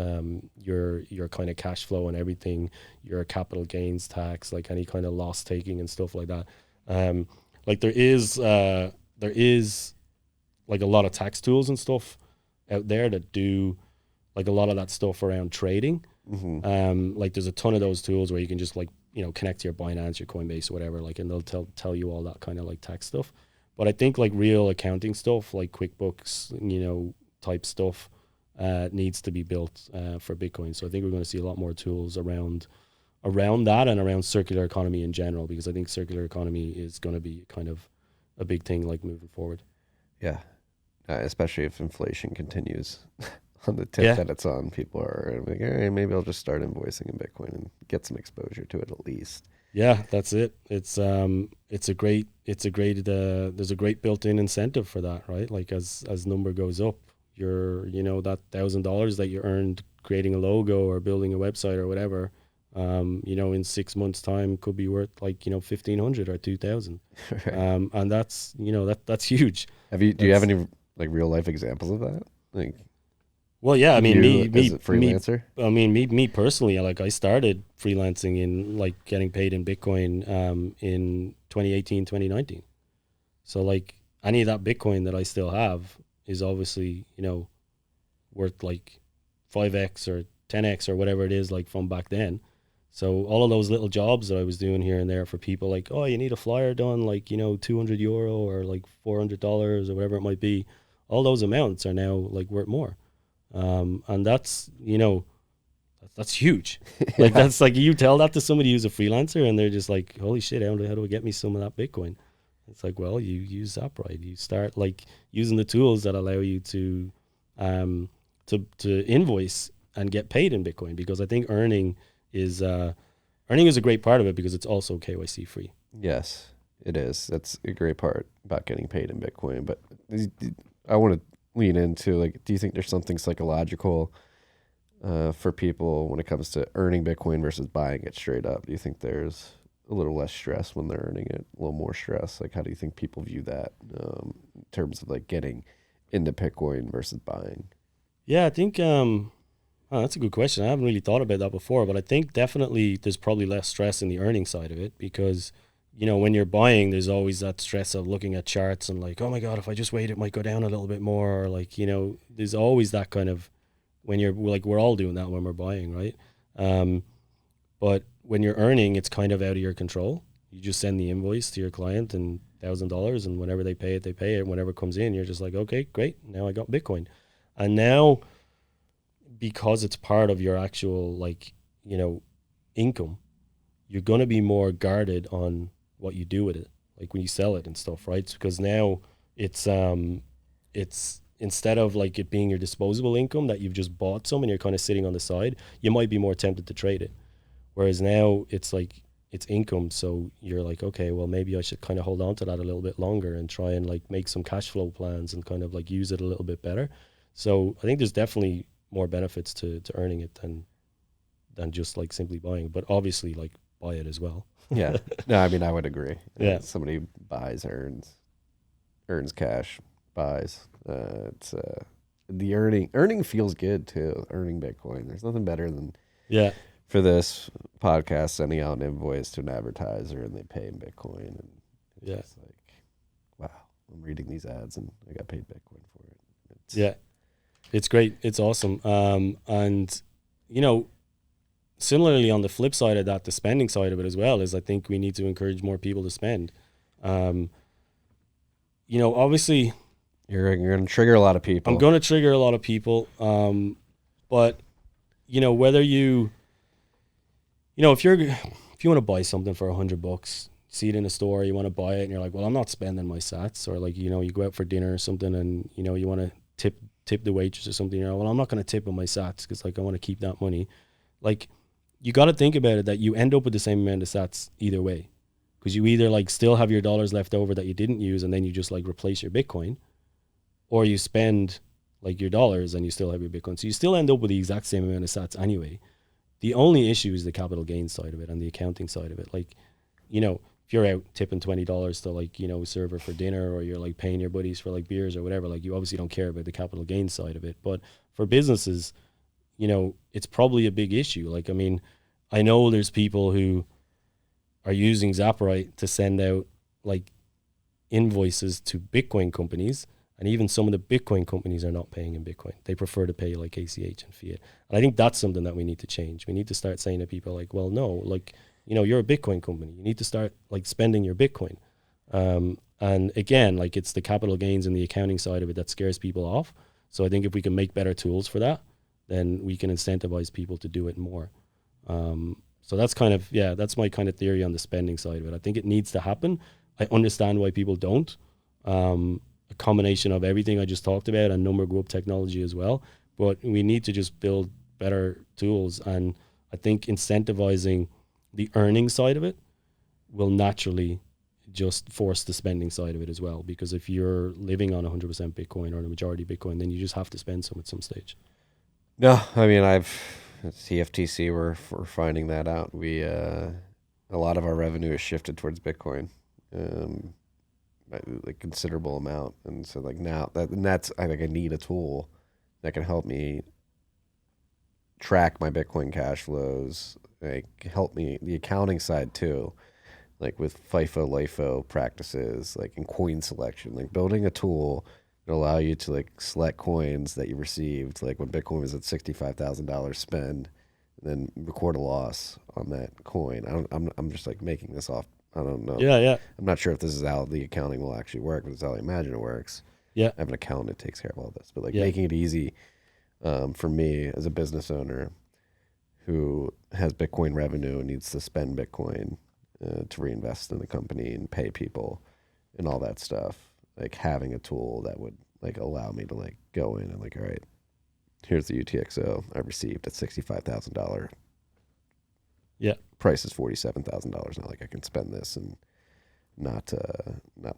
your kind of cash flow and everything, your capital gains tax, like any kind of loss taking and stuff like that. Like there is like a lot of tax tools and stuff out there that do like a lot of that stuff around trading. Mm-hmm. Like there's a ton of those tools where you can just like connect to your Binance, your Coinbase, or whatever, like, and they'll tell you all that kind of like tax stuff. But I think like real accounting stuff, like QuickBooks, type stuff, needs to be built for Bitcoin. So I think we're going to see a lot more tools around that and around circular economy in general, because I think circular economy is going to be kind of a big thing like moving forward. Yeah, especially if inflation continues on the tip that it's on. People are like, all right, maybe I'll just start invoicing in Bitcoin and get some exposure to it at least. Yeah, that's it. It's a great there's a great built-in incentive for that, right? Like as number goes up, your that $1,000 that you earned creating a logo or building a website or whatever, in 6 months time could be worth like 1,500 or 2,000. Right. And that's that's huge. Do you have any like real life examples of that? Like, well, yeah, I mean, me as a freelancer. Me personally, like I started freelancing in like getting paid in Bitcoin in 2018, 2019. So like any of that Bitcoin that I still have is obviously, worth like 5x or 10x or whatever it is, like from back then. So all of those little jobs that I was doing here and there for people, like, oh, you need a flyer done, like, €200 or like $400 or whatever it might be. All those amounts are now like worth more. And that's, that's huge. Like, that's like, you tell that to somebody who's a freelancer and they're just like, holy shit, how do I get me some of that Bitcoin? It's like, well, you use Zaprite. You start like using the tools that allow you to invoice and get paid in Bitcoin, because I think earning is a great part of it, because it's also KYC free. Yes, it is. That's a great part about getting paid in Bitcoin. But I want to lean into, like, do you think there's something psychological for people when it comes to earning Bitcoin versus buying it straight up? Do you think there's a little less stress when they're earning it, a little more stress? Like, how do you think people view that in terms of like getting into Bitcoin versus buying? Yeah, I think that's a good question. I haven't really thought about that before, but I think definitely there's probably less stress in the earning side of it, because when you're buying, there's always that stress of looking at charts and like, oh my God, if I just wait, it might go down a little bit more. Or like, there's always that kind of, when you're like, we're all doing that when we're buying, right? But when you're earning, it's kind of out of your control. You just send the invoice to your client and $1,000, and whenever they pay it, they pay it. Whenever it comes in, you're just like, okay, great. Now I got Bitcoin. And now, because it's part of your actual, like, you know, income, you're going to be more guarded on what you do with it, like when you sell it and stuff, right? Because now it's instead of like it being your disposable income that you've just bought some and you're kind of sitting on the side, you might be more tempted to trade it. Whereas now it's like it's income, so you're like, okay, well maybe I should kind of hold on to that a little bit longer and try and like make some cash flow plans and kind of like use it a little bit better. So I think there's definitely more benefits to earning it than just like simply buying, but obviously like buy it as well. Yeah. No, I mean, I would agree. Yeah. Somebody buys, earns cash, buys. It's the earning feels good too. Earning Bitcoin. There's nothing better than for this podcast sending out an invoice to an advertiser and they pay in Bitcoin, and it's like, wow, I'm reading these ads and I got paid Bitcoin for it. It's great. It's awesome. And you know, similarly on the flip side of that, the spending side of it as well is I think we need to encourage more people to spend. You know, obviously you're going to trigger a lot of people. I'm going to trigger a lot of people. But you know, whether you know, if you want to buy something for $100, see it in a store, you want to buy it and you're like, well, I'm not spending my sats, or like, you know, you go out for dinner or something and, you know, you want to tip the waitress or something, you're like, well, I'm not going to tip on my sats because like I want to keep that money. Like, you got to think about it that you end up with the same amount of sats either way, because you either like still have your dollars left over that you didn't use and then you just like replace your Bitcoin, or you spend like your dollars and you still have your Bitcoin. So you still end up with the exact same amount of sats anyway. The only issue is the capital gains side of it and the accounting side of it. Like, you know, if you're out tipping $20 to like, you know, server for dinner, or you're like paying your buddies for like beers or whatever, like you obviously don't care about the capital gains side of it. But for businesses, you know, it's probably a big issue. Like, I mean, I know there's people who are using Zaprite to send out like invoices to Bitcoin companies, and even some of the Bitcoin companies are not paying in Bitcoin. They prefer to pay like ACH and fiat. And I think that's something that we need to change. We need to start saying to people like, well, no, like, you know, you're a Bitcoin company. You need to start like spending your Bitcoin. And again, like it's the capital gains and the accounting side of it that scares people off. So I think if we can make better tools for that, then we can incentivize people to do it more. So that's kind of, that's my kind of theory on the spending side of it. I think it needs to happen. I understand why people don't. A combination of everything I just talked about and number group technology as well. But we need to just build better tools. And I think incentivizing the earning side of it will naturally just force the spending side of it as well. Because if you're living on 100% Bitcoin or the majority Bitcoin, then you just have to spend some at some stage. No, I mean, at CFTC, we're finding that out. We a lot of our revenue is shifted towards Bitcoin, like considerable amount, and so like now that's I think I need a tool that can help me track my Bitcoin cash flows, like help me the accounting side too, like with FIFO, LIFO practices, like in coin selection, like building a tool that allow you to like select coins that you received, like when Bitcoin was at $65,000 spend, and then record a loss on that coin. I'm just like making this off. I don't know. Yeah. I'm not sure if this is how the accounting will actually work, but it's how I imagine it works. Yeah. I have an accountant that takes care of all this, but like making it easy for me as a business owner who has Bitcoin revenue and needs to spend Bitcoin to reinvest in the company and pay people and all that stuff. Like having a tool that would like allow me to like go in and like, all right, here's the UTXO I received at $65,000. Yeah. Price is $47,000 now. Like I can spend this and not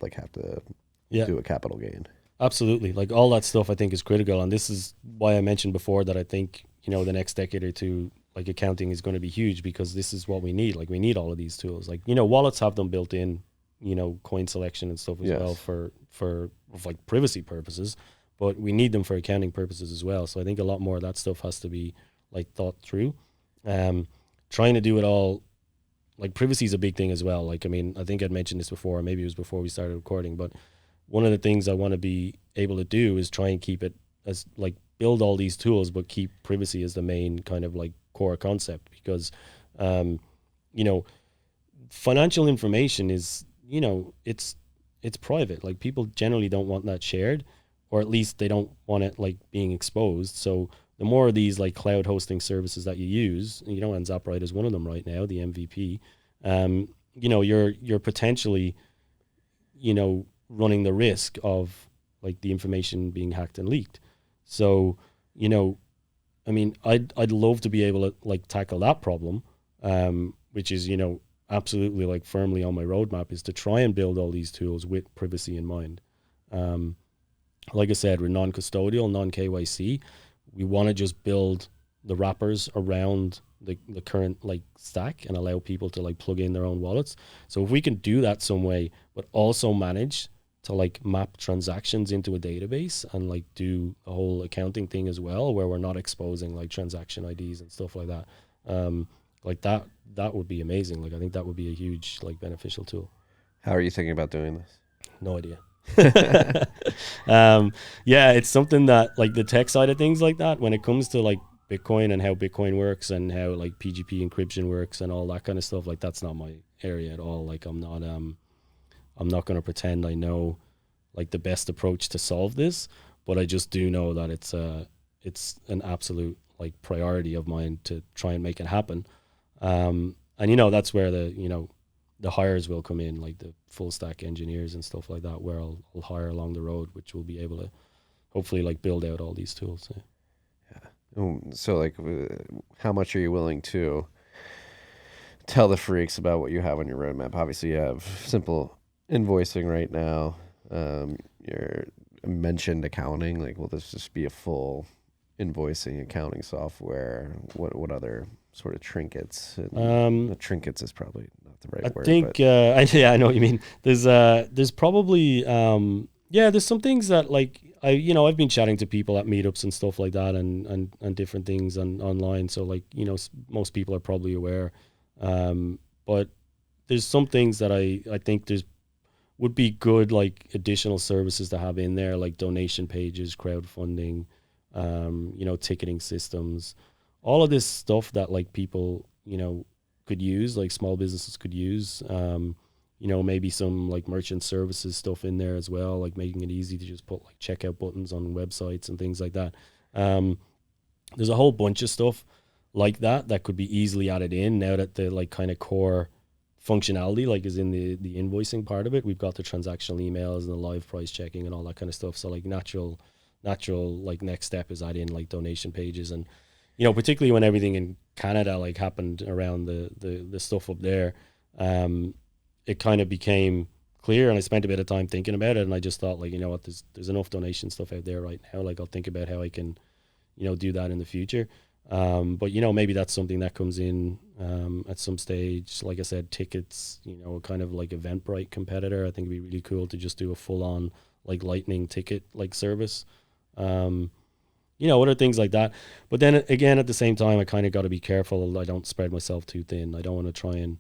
like have to do a capital gain. Absolutely. Like all that stuff I think is critical. And this is why I mentioned before that I think, you know, the next decade or two, like accounting is going to be huge, because this is what we need. Like we need all of these tools. Like, you know, wallets have them built in, you know, coin selection and stuff as well for like privacy purposes, but we need them for accounting purposes as well. So I think a lot more of that stuff has to be like thought through. Trying to do it all, like privacy is a big thing as well. Like, I mean, I think I'd mentioned this before, or maybe it was before we started recording, but one of the things I want to be able to do is try and keep it as like build all these tools, but keep privacy as the main kind of like core concept, because financial information is, it's private. Like, people generally don't want that shared, or at least they don't want it like being exposed. So the more of these like cloud hosting services that you use, and Zaprite is one of them right now, the MVP. You're potentially, running the risk of like the information being hacked and leaked. So, I'd love to be able to like tackle that problem, which is, absolutely like firmly on my roadmap, is to try and build all these tools with privacy in mind. Like I said, we're non-custodial, non-KYC. We want to just build the wrappers around the current like stack and allow people to like plug in their own wallets. So if we can do that some way, but also manage to like map transactions into a database and like do a whole accounting thing as well, where we're not exposing like transaction IDs and stuff like that. Like that would be amazing. Like, I think that would be a huge like beneficial tool. How are you thinking about doing this? No idea. Yeah, it's something that like the tech side of things like that, when it comes to like Bitcoin and how Bitcoin works and how like PGP encryption works and all that kind of stuff, like that's not my area at all. Like, I'm not going to pretend I know like the best approach to solve this, but I just do know that it's an absolute like priority of mine to try and make it happen. And that's where the hires will come in, like the full stack engineers and stuff like that, where I'll hire along the road, which will be able to hopefully like build out all these tools. Yeah. So like, how much are you willing to tell the freaks about what you have on your roadmap? Obviously you have simple invoicing right now. You're mentioned accounting. Like, will this just be a full invoicing accounting software? What other sort of trinkets? The trinkets is probably not the right word. I think, I know what you mean. There's probably, there's some things that like, I've been chatting to people at meetups and stuff like that and different things online. So like, most people are probably aware. But there's some things that I think would be good, like additional services to have in there, like donation pages, crowdfunding, ticketing systems, all of this stuff that like people, could use, like small businesses could use, maybe some like merchant services stuff in there as well, like making it easy to just put like checkout buttons on websites and things like that. There's a whole bunch of stuff like that could be easily added in now that the like kind of core functionality like is in the invoicing part of it. We've got the transactional emails and the live price checking and all that kind of stuff. So like natural like next step is add in like donation pages, and particularly when everything in Canada like happened around the stuff up there, it kind of became clear, and I spent a bit of time thinking about it, and I just thought like, what, there's enough donation stuff out there right now, like I'll think about how I can do that in the future. But maybe that's something that comes in at some stage. Like I said, tickets, kind of like Eventbrite competitor. I think it'd be really cool to just do a full on like lightning ticket like service. Other things like that. But then again, at the same time, I kind of got to be careful I don't spread myself too thin. I don't want to try and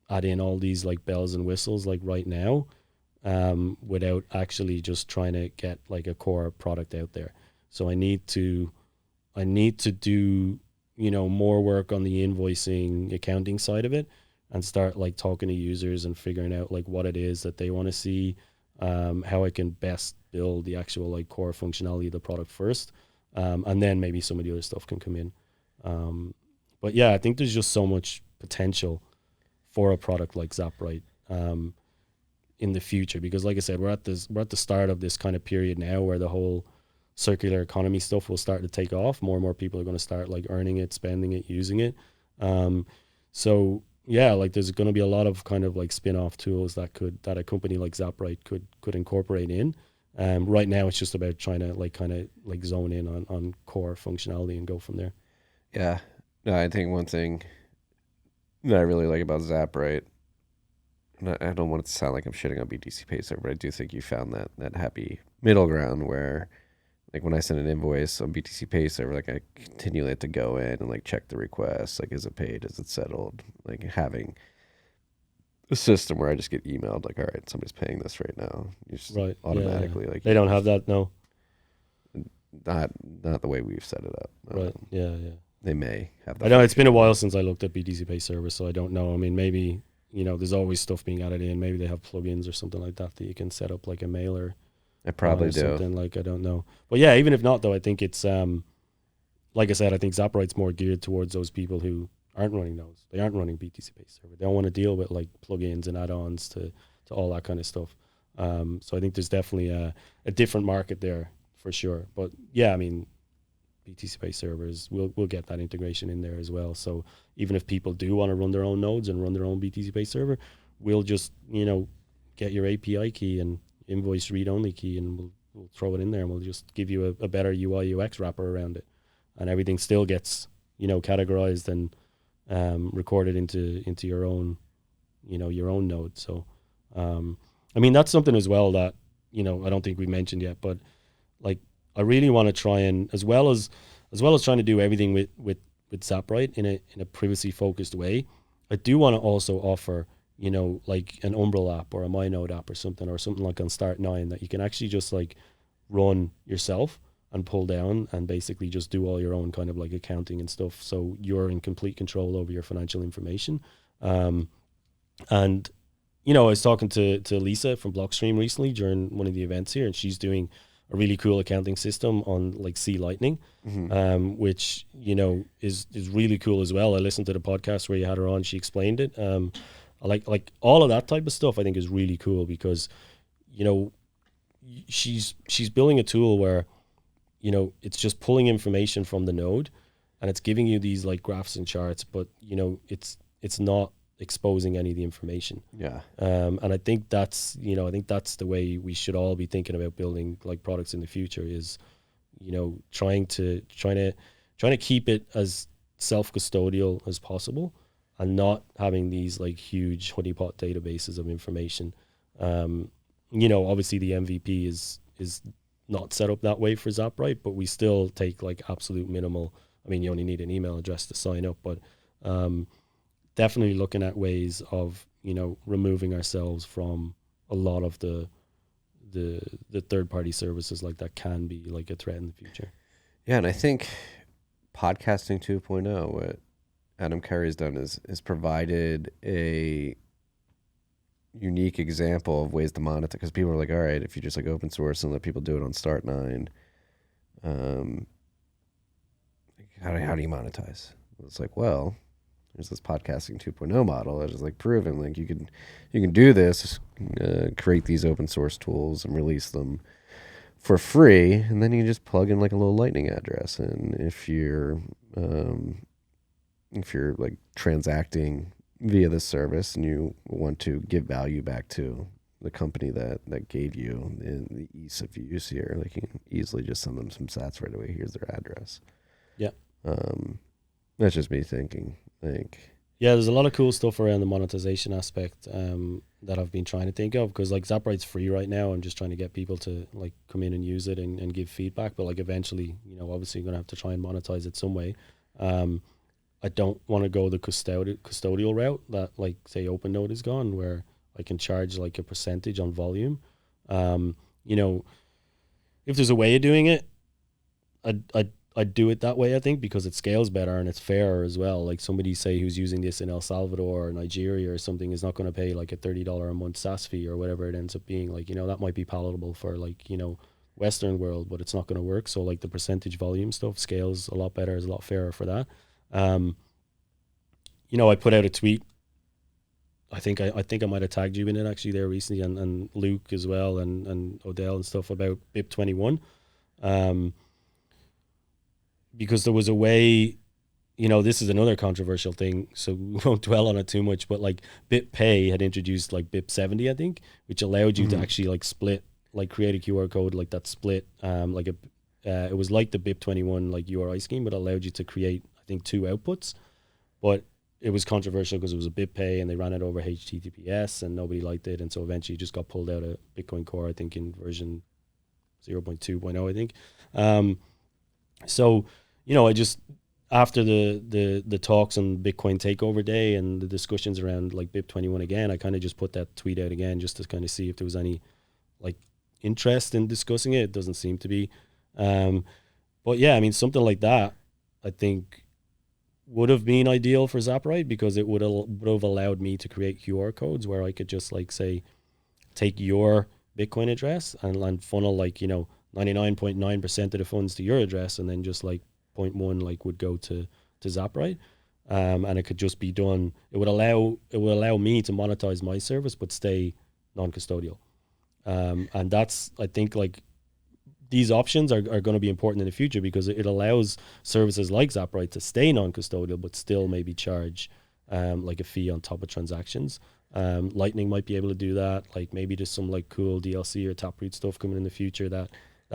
add in all these like bells and whistles like right now, without actually just trying to get like a core product out there. So I need to do, more work on the invoicing accounting side of it, and start like talking to users and figuring out like what it is that they want to see, how I can best build the actual like core functionality of the product first. And then maybe some of the other stuff can come in. But yeah, I think there's just so much potential for a product like Zaprite, in the future, because like I said, we're at the start of this kind of period now where the whole circular economy stuff will start to take off. More and more people are going to start like earning it, spending it, using it. So yeah, like there's going to be a lot of kind of like spin-off tools that a company like Zaprite could incorporate in. Right now it's just about trying to like kind of like zone in on core functionality and go from there. Yeah. No, I think one thing that I really like about Zaprite, and I don't want it to sound like I'm shitting on BTC Pacer, but I do think you found that happy middle ground where, like when I send an invoice on BTC Pacer, like I continually have to go in and like check the request, like is it paid, is it settled? Like having a system where I just get emailed like, all right, somebody's paying this right now. You just right automatically yeah. like they don't have that, no. Not the way we've set it up. Right. Yeah. they may have. I know it's been a while since I looked at BTC Pay Server, so I don't know. I mean, maybe, there's always stuff being added in. Maybe they have plugins or something like that you can set up like a mailer. I probably do. Something like, I don't know. But yeah, even if not, though, I think it's, like I said, I think Zaprite's more geared towards those people who aren't running those. They aren't running BTC Pay Server. They don't want to deal with like plugins and add-ons to all that kind of stuff. So I think there's definitely a different market there for sure. But yeah, I mean, BTC Pay servers, we'll get that integration in there as well. So even if people do want to run their own nodes and run their own BTC Pay server, we'll just, get your API key and invoice read-only key, and we'll throw it in there, and we'll just give you a better UI UX wrapper around it. And everything still gets, categorized and recorded into your own, your own node. So, I mean, that's something as well that, I don't think we mentioned yet, but like, I really want to try and, as well as trying to do everything with Zaprite in a privacy focused way, I do want to also offer, like an Umbrel app or a MyNode app or something like on Start9 that you can actually just like run yourself and pull down and basically just do all your own kind of like accounting and stuff. So you're in complete control over your financial information. And, I was talking to Lisa from Blockstream recently during one of the events here, and she's doing a really cool accounting system on like C Lightning, which, is really cool as well. I listened to the podcast where you had her on, she explained it. I like all of that type of stuff I think is really cool because, she's building a tool where, it's just pulling information from the node and it's giving you these like graphs and charts, but, it's not exposing any of the information. Yeah. And I think that's the way we should all be thinking about building like products in the future is, trying to keep it as self-custodial as possible and not having these like huge honeypot databases of information. Obviously the MVP is not set up that way for Zaprite, but we still take like absolute minimal. I mean, you only need an email address to sign up, but definitely looking at ways of, removing ourselves from a lot of the third-party services like that can be like a threat in the future. Yeah, and I think podcasting 2.0, what Adam Curry's done is provided a unique example of ways to monetize, because people are like, all right, if you just like open source and let people do it on Start9, how do you monetize? It's like, well, there's this podcasting 2.0 model that is like proven like you can do this, create these open source tools and release them for free, and then you can just plug in like a little Lightning address, and if you're like transacting via this service and you want to give value back to the company that gave you in the ease of use here, like you can easily just send them some sats right away. Here's their address. Yeah. That's just me thinking. Yeah, there's a lot of cool stuff around the monetization aspect that I've been trying to think of, because like Zaprite's free right now. I'm just trying to get people to like come in and use it and give feedback, but like eventually, obviously you're gonna have to try and monetize it some way. I don't want to go the custodial route that like say OpenNode is gone, where I can charge like a percentage on volume. If there's a way of doing it, I'd do it that way, I think, because it scales better and it's fairer as well. Like somebody say who's using this in El Salvador or Nigeria or something is not going to pay like a $30 a month SaaS fee or whatever it ends up being. Like, that might be palatable for like, Western world, but it's not going to work. So like the percentage volume stuff scales a lot better, is a lot fairer for that. I put out a tweet. I think I might have tagged you in it actually there recently, and Luke as well, and Odell and stuff about BIP21. Because there was a way, this is another controversial thing, so we won't dwell on it too much, but like BitPay had introduced like BIP70, I think, which allowed you to actually like split, like create a QR code like that split, it was like the BIP21 like URI scheme, but allowed you to create, I think, 2 outputs. But it was controversial because it was a BitPay and they ran it over HTTPS and nobody liked it, and so eventually it just got pulled out of Bitcoin Core, I think in version 0.2.0, I think. So I just, after the talks on Bitcoin Takeover Day and the discussions around like BIP21 again, I kind of just put that tweet out again just to kind of see if there was any like interest in discussing it. It doesn't seem to be. But yeah, I mean, something like that, I think would have been ideal for Zaprite, because it would have allowed me to create QR codes where I could just like say, take your Bitcoin address and funnel like, 99.9% of the funds to your address, and then just like 0.1 like would go to Zaprite. And it could just be done. It would allow me to monetize my service but stay non-custodial. And that's, I think, like, these options are going to be important in the future, because it allows services like Zaprite to stay non-custodial but still maybe charge like a fee on top of transactions. Lightning might be able to do that. Like maybe there's some like cool DLC or Taproot stuff coming in the future that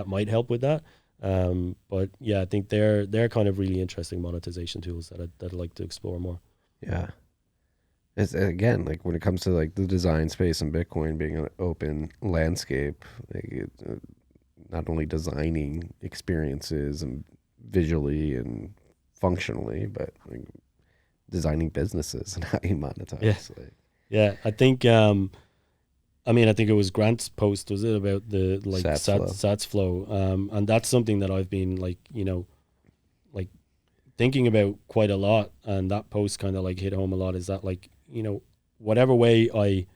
might help with that. But yeah, I think they're kind of really interesting monetization tools that I'd like to explore more. Yeah. It's, again, like when it comes to like the design space and Bitcoin being an open landscape, like not only designing experiences and visually and functionally, but like designing businesses and how you monetize. Yeah. Like, yeah, I think I think it was Grant's post, was it, about the like sats flow, and that's something that I've been like, like thinking about quite a lot, and that post kind of like hit home a lot, is that like, whatever way I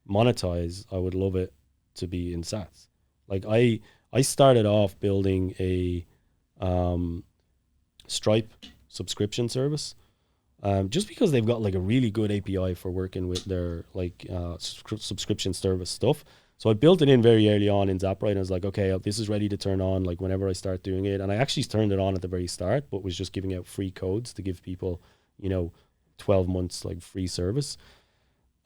monetize, I would love it to be in sats. Like I started off building a Stripe subscription service, just because they've got like a really good API for working with their like subscription service stuff. So I built it in very early on in Zaprite, and I was like, okay, this is ready to turn on like whenever I start doing it. And I actually turned it on at the very start, but was just giving out free codes to give people, 12 months like free service.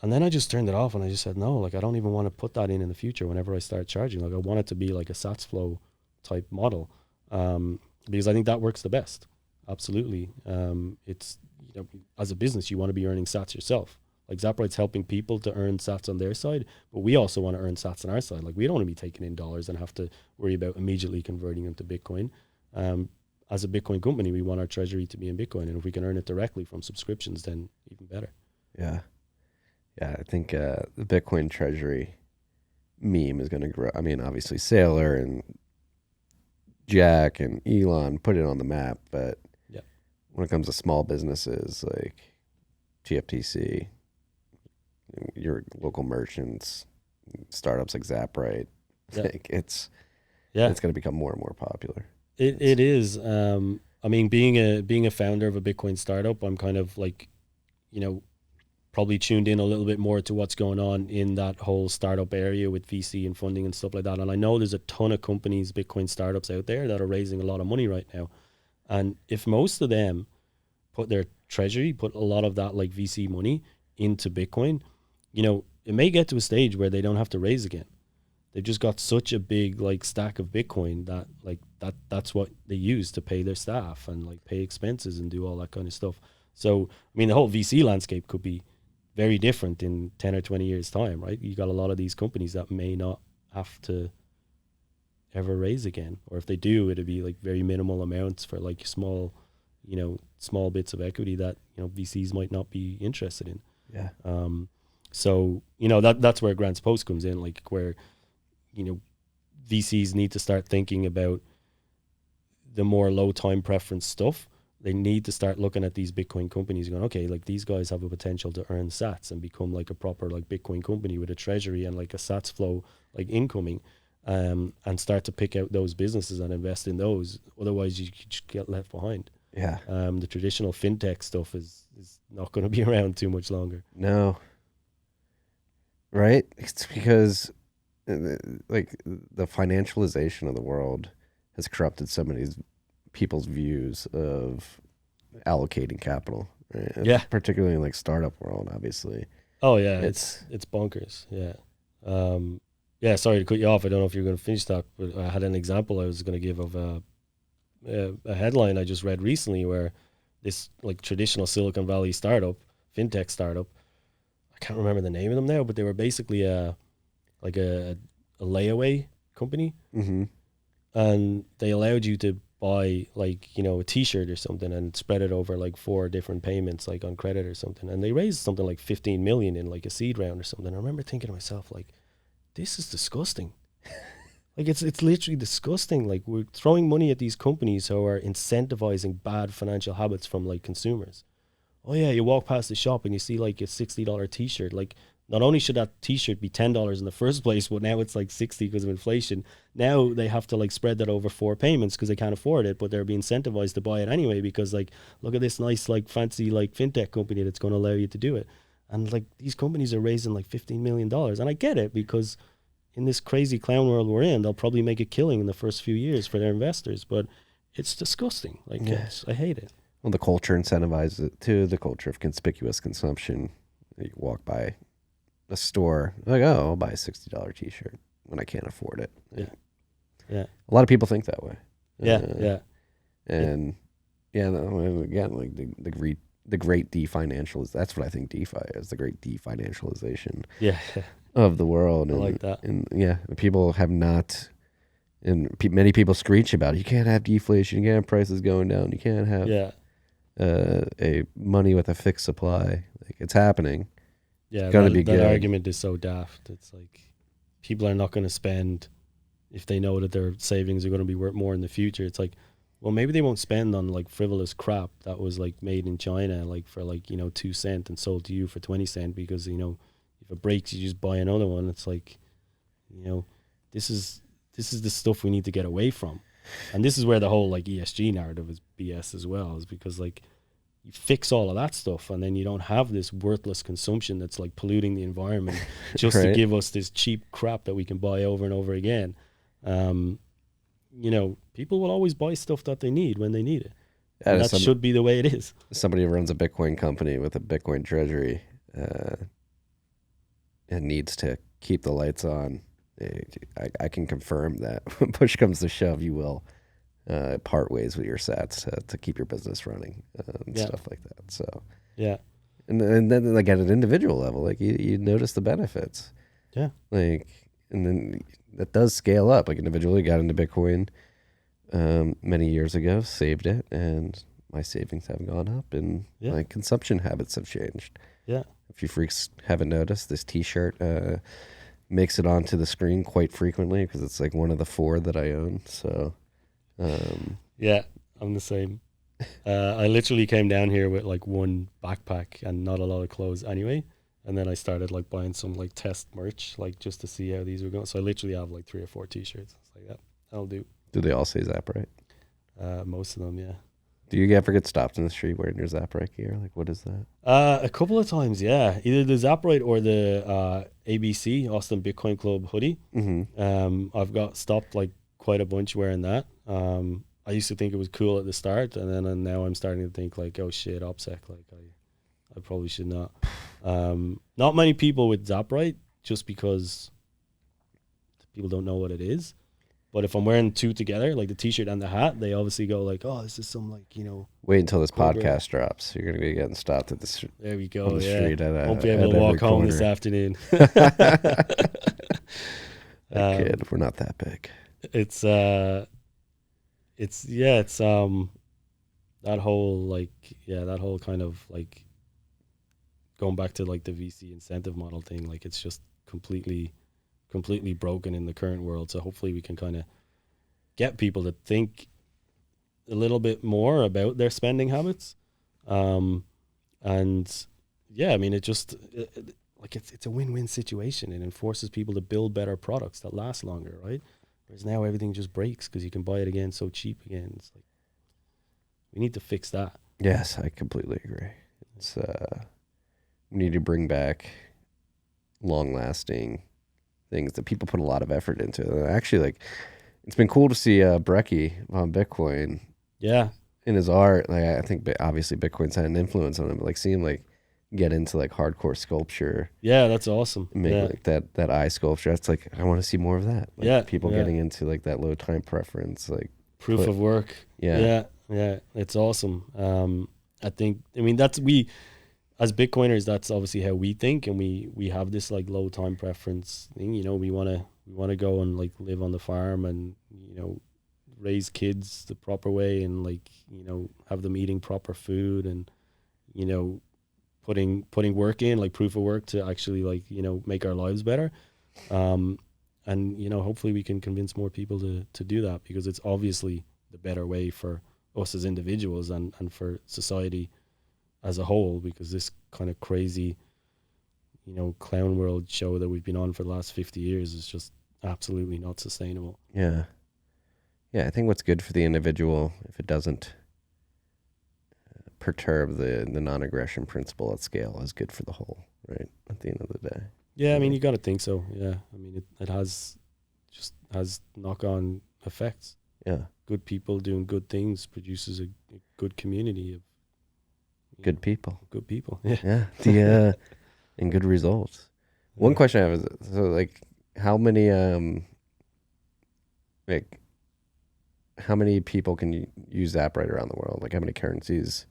And then I just turned it off, and I just said, no, like I don't even want to put that in the future whenever I start charging. Like I want it to be like a SATS flow type model, because I think that works the best. Absolutely. It's, as a business, you want to be earning sats yourself. Like Zaprite's helping people to earn sats on their side, but we also want to earn sats on our side. Like we don't want to be taking in dollars and have to worry about immediately converting them to Bitcoin. As a Bitcoin company, we want our treasury to be in Bitcoin, and if we can earn it directly from subscriptions, then even better. Yeah. Yeah, I think the Bitcoin treasury meme is going to grow. I mean, obviously Saylor and Jack and Elon put it on the map, but when it comes to small businesses like TFTC, your local merchants, startups like Zaprite, like it's going to become more and more popular. It is. I mean, being a founder of a Bitcoin startup, I'm kind of like, probably tuned in a little bit more to what's going on in that whole startup area with VC and funding and stuff like that. And I know there's a ton of companies, Bitcoin startups out there that are raising a lot of money right now. And if most of them put their treasury, put a lot of that like VC money into Bitcoin, it may get to a stage where they don't have to raise again. They've just got such a big like stack of Bitcoin that like that's what they use to pay their staff and like pay expenses and do all that kind of stuff. So, I mean, the whole VC landscape could be very different in 10 or 20 years time, right? You got a lot of these companies that may not have to ever raise again, or if they do, it'd be like very minimal amounts for like small bits of equity that VCs might not be interested in. Yeah. So that's where Grant's post comes in, like where VCs need to start thinking about the more low time preference stuff. They need to start looking at these Bitcoin companies going, okay, like these guys have a potential to earn sats and become like a proper like Bitcoin company with a treasury and like a sats flow like incoming, and start to pick out those businesses and invest in those. Otherwise you just get left behind. Yeah. The traditional fintech stuff is not going to be around too much longer. No. Right? It's because like the financialization of the world has corrupted so many people's views of allocating capital. Right? Yeah. Particularly in like startup world, obviously. Oh yeah. It's bonkers. Yeah. Yeah, sorry to cut you off. I don't know if you're going to finish that, but I had an example I was going to give of a headline I just read recently where this like traditional Silicon Valley startup, fintech startup, I can't remember the name of them now, but they were basically a layaway company, and they allowed you to buy like a t-shirt or something and spread it over like 4 different payments like on credit or something, and they raised something like 15 million in like a seed round or something. I remember thinking to myself, like, this is disgusting. Like it's literally disgusting. Like we're throwing money at these companies who are incentivizing bad financial habits from like consumers. Oh yeah, you walk past the shop and you see like a $60 t-shirt. Like not only should that t-shirt be $10 in the first place, but now it's like 60 because of inflation. Now they have to like spread that over 4 payments because they can't afford it, but they're being incentivized to buy it anyway because like look at this nice like fancy like fintech company that's going to allow you to do it. And like these companies are raising like $15 million, and I get it because in this crazy clown world we're in, they'll probably make a killing in the first few years for their investors, but it's disgusting. Like I hate it. Well, the culture incentivizes it too. The culture of conspicuous consumption. You walk by a store, like, oh, I'll buy a $60 t-shirt when I can't afford it. Yeah. A lot of people think that way. Yeah. And again, like the great definancialization. That's what I think DeFi is, the great definancialization. Yeah. Of the world. I like that. And people have not, and many people screech about it. You can't have deflation. You can't have prices going down. You can't have a money with a fixed supply. Like it's happening. Yeah, it's gonna be good. That argument is so daft. It's like people are not going to spend if they know that their savings are going to be worth more in the future. It's like, well, maybe they won't spend on like frivolous crap that was like made in China, like for like 2 cents and sold to you for 20 cents because if it breaks, you just buy another one. It's like, this is the stuff we need to get away from. And this is where the whole like ESG narrative is BS as well, is because like you fix all of that stuff and then you don't have this worthless consumption that's like polluting the environment just to give us this cheap crap that we can buy over and over again. People will always buy stuff that they need when they need it. And that should be the way it is. Somebody who runs a Bitcoin company with a Bitcoin treasury and needs to keep the lights on, I can confirm that when push comes to shove, you will part ways with your sats to keep your business running and stuff like that. So and then like at an individual level, like you notice the benefits. Yeah, like and then that does scale up. Like individually, got into Bitcoin many years ago, saved it, and my savings have gone up, and my consumption habits have changed. Yeah. If you freaks haven't noticed, this T-shirt makes it onto the screen quite frequently because it's like one of the 4 that I own. So, yeah, I'm the same. I literally came down here with like one backpack and not a lot of clothes anyway. And then I started like buying some like test merch, like just to see how these were going. So I literally have like 3 or 4 T-shirts. It's like, that'll do. Do they all say Zaprite? Most of them, yeah. Do you ever get stopped in the street wearing your Zaprite gear? Like, what is that? A couple of times, yeah. Either the Zaprite or the ABC, Austin Bitcoin Club hoodie. Mm-hmm. I've got stopped like quite a bunch wearing that. I used to think it was cool at the start, and now I'm starting to think like, oh shit, OPSEC, like I probably should not. Not many people with Zaprite, just because people don't know what it is. But if I'm wearing 2 together, like the T-shirt and the hat, they obviously go like, "Oh, this is some like Wait until this podcast drops. You're gonna be getting stopped at the street. There we go. On the street Won't be able to walk home this afternoon. Kid, we're not that big. It's that whole kind of like going back to like the VC incentive model thing. Like it's just completely broken in the current world. So hopefully we can kind of get people to think a little bit more about their spending habits. And yeah, I mean, it's a win-win situation. It enforces people to build better products that last longer, right? Whereas now everything just breaks because you can buy it again so cheap again. It's like, we need to fix that. Yes, I completely agree. It's we need to bring back long-lasting things that people put a lot of effort into. Actually, like, it's been cool to see Brecky on Bitcoin. Yeah. In his art, like I think obviously Bitcoin's had an influence on him, but like seeing him like get into like hardcore sculpture. Yeah, that's awesome. Make like that eye sculpture. It's like I want to see more of that. Like, people getting into like that low time preference, like proof of work. Yeah. It's awesome. I mean that's as Bitcoiners, that's obviously how we think, and we have this like low time preference thing. We want to go and like live on the farm and raise kids the proper way and like have them eating proper food and putting work in, like proof of work to actually like make our lives better. And you know, hopefully we can convince more people to do that, because it's obviously the better way for us as individuals and for society as a whole, because this kind of crazy, you know, clown world show that we've been on for the last 50 years is just absolutely not sustainable. Yeah. Yeah, I think what's good for the individual, if it doesn't perturb the non-aggression principle at scale, is good for the whole, right? At the end of the day. Yeah, I mean, you got to think so. Yeah, I mean, it has knock-on effects. Yeah. Good people doing good things produces a good community of good people. Good people. Yeah. Yeah. The and good results. One question I have is, so like, how many how many people can you use Zaprite around the world? Like, how many currencies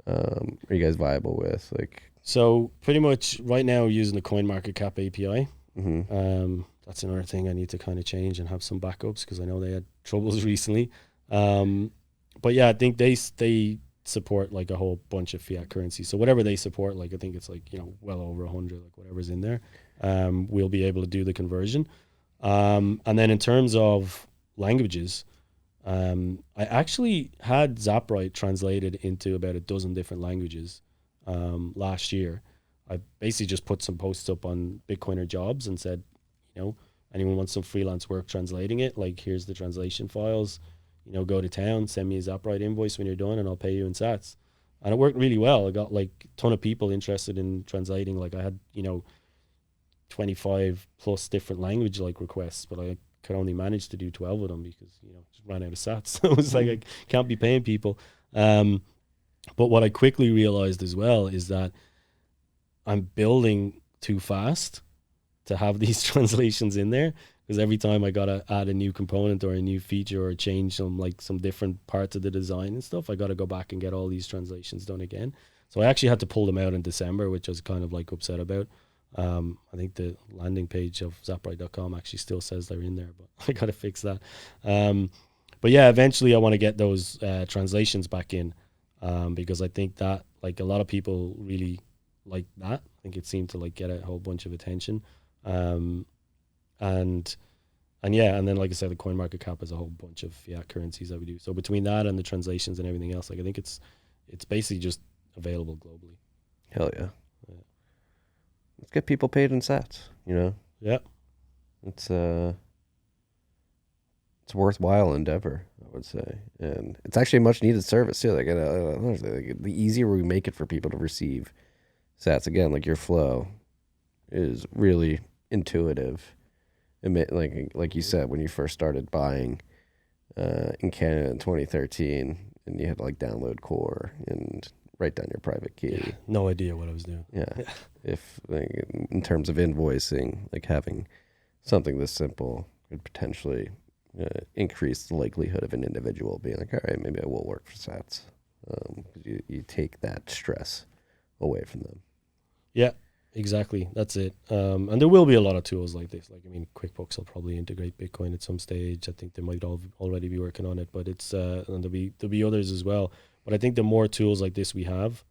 are you guys viable with? Like, so pretty much right now using the CoinMarketCap API. Mm-hmm. That's another thing I need to kind of change and have some backups, because I know they had troubles recently. But yeah, I think they support like a whole bunch of fiat currencies. So whatever they support, like I think it's like, you know, well over 100, like whatever's in there, we'll be able to do the conversion. And then in terms of languages, I actually had Zaprite translated into about a dozen different languages last year. I basically just put some posts up on Bitcoiner Jobs and said, you know, anyone wants some freelance work translating it, like here's the translation files, you know, go to town, send me a Zaprite invoice when you're done and I'll pay you in sats. And it worked really well. I got like a ton of people interested in translating. Like I had, you know, 25 plus different language like requests, but I could only manage to do 12 of them because, you know, just ran out of sats. So it was like, I can't be paying people. But what I quickly realized as well is that I'm building too fast to have these translations in there, because every time I gotta add a new component or a new feature or change some different parts of the design and stuff, I gotta go back and get all these translations done again. So I actually had to pull them out in December, which I was kind of like upset about. I think the landing page of Zaprite.com actually still says they're in there, but I gotta fix that. But yeah, eventually I want to get those translations back in, because I think that like a lot of people really like that. I think it seemed to like get a whole bunch of attention. And yeah, and then like I said, the CoinMarketCap is a whole bunch of fiat currencies that we do. So between that and the translations and everything else, like I think it's basically just available globally. Hell yeah. Let's get people paid in sats, you know? Yeah. It's a worthwhile endeavor, I would say. And it's actually a much needed service too. Like, the easier we make it for people to receive sats, again, like your flow is really intuitive. Like you said, when you first started buying in Canada in 2013, and you had to like download Core and write down your private key. Yeah, no idea what I was doing. Yeah. If like, in terms of invoicing, like having something this simple could potentially increase the likelihood of an individual being like, all right, maybe I will work for sats. You take that stress away from them. Yeah, exactly. That's it. And there will be a lot of tools like this. Like, I mean, QuickBooks will probably integrate Bitcoin at some stage. I think they might already be working on it, but it's and there'll be others as well. But I think the more tools like this we have,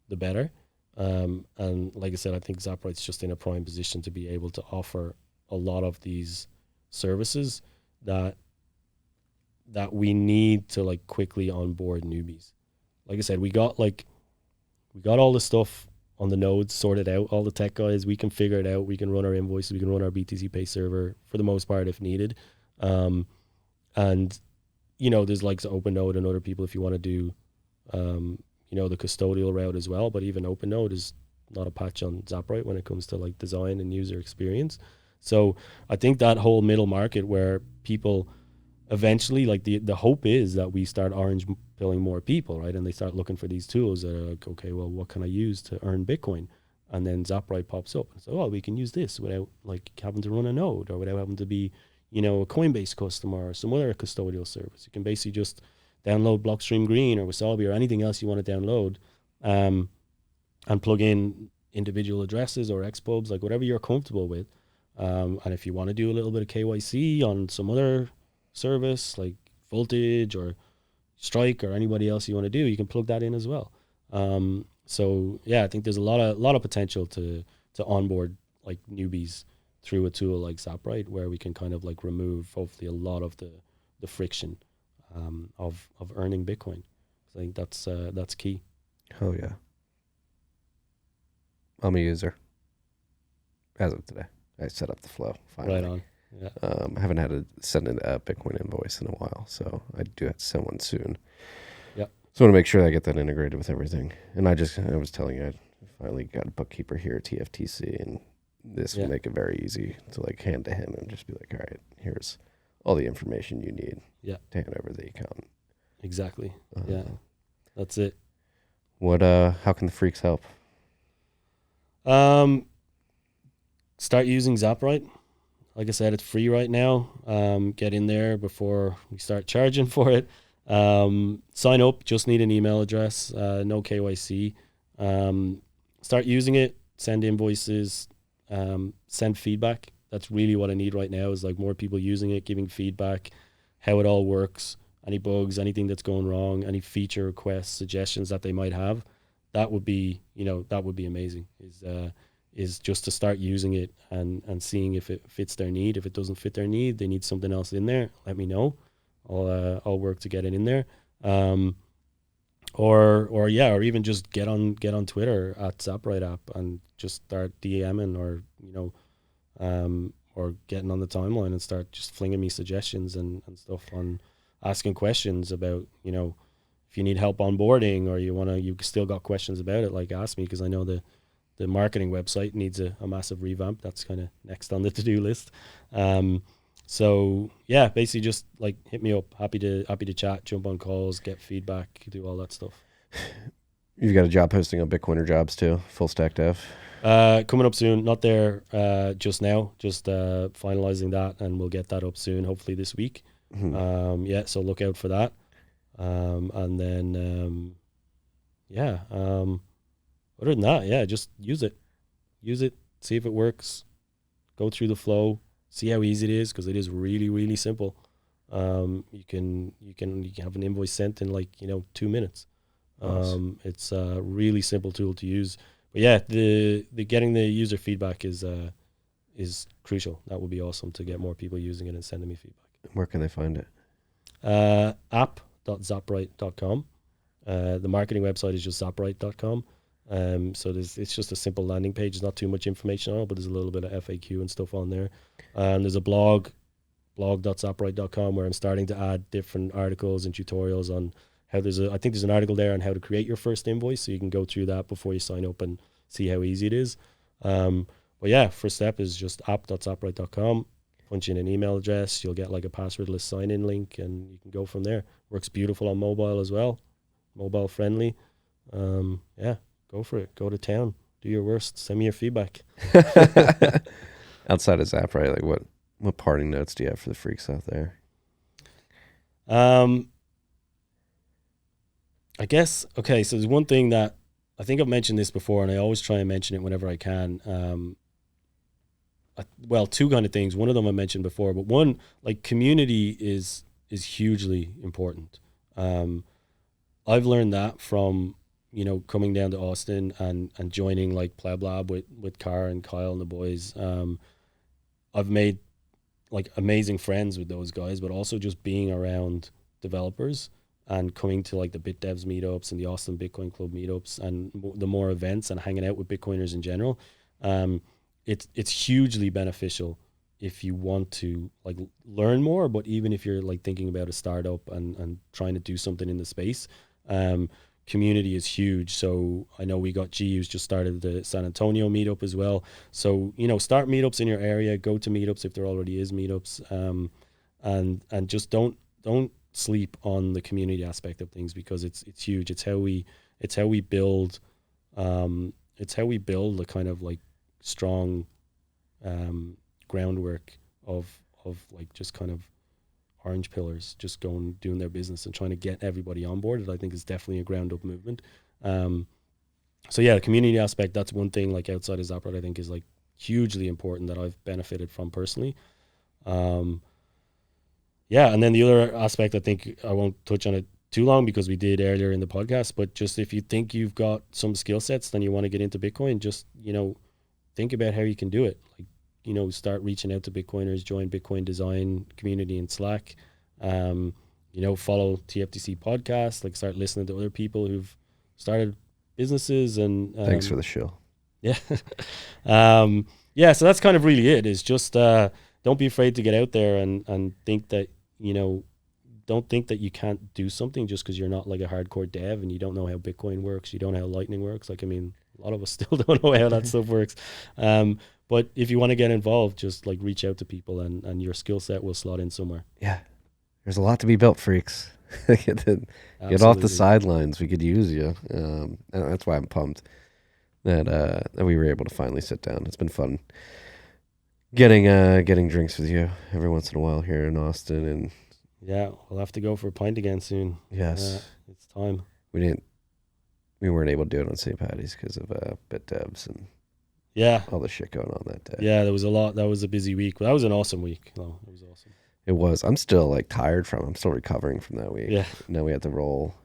the better. And like I said, I think Zaprite's just in a prime position to be able to offer a lot of these services that we need to like quickly onboard newbies. Like I said, we got all the stuff on the nodes sorted out, all the tech guys, we can figure it out. We can run our invoices, we can run our BTC Pay server for the most part if needed. And, you know, there's like OpenNode and other people if you want to do, you know, the custodial route as well. But even OpenNode is not a patch on Zaprite when it comes to like design and user experience. So I think that whole middle market where people eventually, like the hope is that we start orange pilling more people, right? And they start looking for these tools that are like, okay, well, what can I use to earn Bitcoin? And then Zaprite pops up and says, oh, we can use this without like having to run a node or without having to be, you know, a Coinbase customer or some other custodial service. You can basically just download Blockstream Green or Wasabi or anything else you want to download, and plug in individual addresses or expubs, like whatever you're comfortable with. And if you want to do a little bit of KYC on some other service like Voltage or Strike or anybody else you want to do, you can plug that in as well. So yeah, I think there's a lot of potential to onboard like newbies through a tool like Zaprite, where we can kind of like remove hopefully a lot of the friction of earning Bitcoin. So I think that's key. Oh yeah, I'm a user as of today. I set up the flow finally. Right on. Yeah. I haven't had to send a Bitcoin invoice in a while, so I do have to send one soon. Yeah. So I want to make sure I get that integrated with everything. And I was telling you, I finally got a bookkeeper here at TFTC, and this will make it very easy to like hand to him and just be like, all right, here's all the information you need to hand over the account. Exactly. Yeah. That's it. What how can the freaks help? Start using Zaprite. Like I said, it's free right now. Get in there before we start charging for it. Sign up, just need an email address, no KYC. Start using it, send invoices, send feedback. That's really what I need right now, is like more people using it, giving feedback, how it all works, any bugs, anything that's going wrong, any feature requests, suggestions that they might have. That would be amazing, is just to start using it and seeing if it fits their need. If it doesn't fit their need, they need something else in there, let me know. I'll work to get it in there. Or even just get on Twitter at Zaprite app and just start DMing, or getting on the timeline and start just flinging me suggestions and stuff, on asking questions about, if you need help onboarding, or you still got questions about it, like ask me, because I know the marketing website needs a massive revamp. That's kind of next on the to-do list. So yeah, basically just like hit me up. Happy to chat, jump on calls, get feedback, do all that stuff. You've got a job posting on Bitcoiner Jobs too, full stack dev. Coming up soon. Not there just now. Just finalizing that, and we'll get that up soon, hopefully this week. Mm-hmm. So look out for that. And then other than that, just use it, see if it works, go through the flow, see how easy it is, because it is really, really simple. You can have an invoice sent in 2 minutes. Nice. It's a really simple tool to use. But yeah, the getting the user feedback is crucial. That would be awesome to get more people using it and sending me feedback. Where can they find it? App.zaprite.com. The marketing website is just zaprite.com. So it's just a simple landing page. There's not too much information on it, but there's a little bit of FAQ and stuff on there. And there's a blog.zaprite.com, where I'm starting to add different articles and tutorials on how I think there's an article there on how to create your first invoice, so you can go through that before you sign up and see how easy it is. But yeah, first step is just app.zaprite.com. Punch in an email address, you'll get like a passwordless sign-in link, and you can go from there. Works beautiful on mobile as well, mobile friendly. Go for it. Go to town. Do your worst. Send me your feedback. Outside of Zaprite, like what parting notes do you have for the freaks out there? I guess, okay, so there's one thing that I think I've mentioned this before, and I always try and mention it whenever I can. Two kind of things. One of them I mentioned before, but one, like, community is hugely important. I've learned that from, coming down to Austin and joining like Pleb Lab with Car and Kyle and the boys. I've made like amazing friends with those guys, but also just being around developers and coming to like the BitDevs meetups and the Austin Bitcoin Club meetups and the more events and hanging out with Bitcoiners in general. It's hugely beneficial if you want to like learn more, but even if you're like thinking about a startup and trying to do something in the space, community is huge. So I know we got G, who's just started the San Antonio meetup as well. So, start meetups in your area, go to meetups if there already is meetups, and just don't sleep on the community aspect of things, because it's huge. It's how we build a kind of like strong groundwork of like just kind of orange pillars just doing their business and trying to get everybody on board. I think is definitely a ground up movement. The community aspect, that's one thing like outside of Zaprite I think is like hugely important that I've benefited from personally. And then the other aspect, I think I won't touch on it too long because we did earlier in the podcast, but just if you think you've got some skill sets then you want to get into Bitcoin, just think about how you can do it. Like, start reaching out to Bitcoiners, join Bitcoin Design community in Slack. Follow TFTC podcast, like start listening to other people who've started businesses. And thanks for the show. Yeah. So that's kind of really it, is just don't be afraid to get out there and think that, don't think that you can't do something just because you're not like a hardcore dev and you don't know how Bitcoin works, you don't know how Lightning works. Like, I mean, a lot of us still don't know how that stuff works. But if you want to get involved, just like reach out to people and your skill set will slot in somewhere. Yeah. There's a lot to be built, freaks. Get off the sidelines. We could use you. And that's why I'm pumped that we were able to finally sit down. It's been fun getting drinks with you every once in a while here in Austin. And yeah, we'll have to go for a pint again soon. Yes. It's time. We weren't able to do it on St. Patty's because of bit devs and all the shit going on that day. Yeah, there was a lot. That was a busy week. That was an awesome week. No, it was awesome. It was. I'm still tired from it. I'm still recovering from that week. Yeah. Now we have to roll.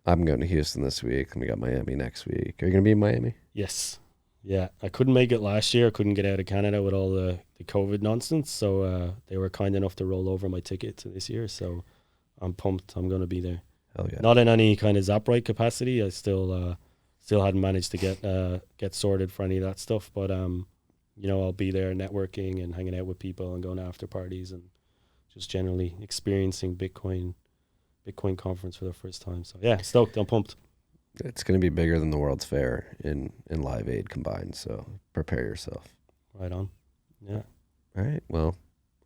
I'm going to Houston this week, and we got Miami next week. Are you going to be in Miami? Yes. Yeah. I couldn't make it last year. I couldn't get out of Canada with all the COVID nonsense. So they were kind enough to roll over my ticket to this year. So I'm pumped. I'm going to be there. Hell yeah. Not in any kind of Zaprite capacity. I still hadn't managed to get sorted for any of that stuff. But I'll be there networking and hanging out with people and going to after parties and just generally experiencing Bitcoin conference for the first time. So yeah, stoked. I'm pumped. It's going to be bigger than the World's Fair in Live Aid combined. So prepare yourself. Right on. Yeah. All right. Well,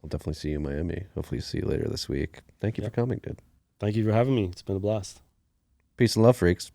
I'll definitely see you in Miami. Hopefully see you later this week. Thank you for coming, dude. Thank you for having me. It's been a blast. Peace and love, freaks.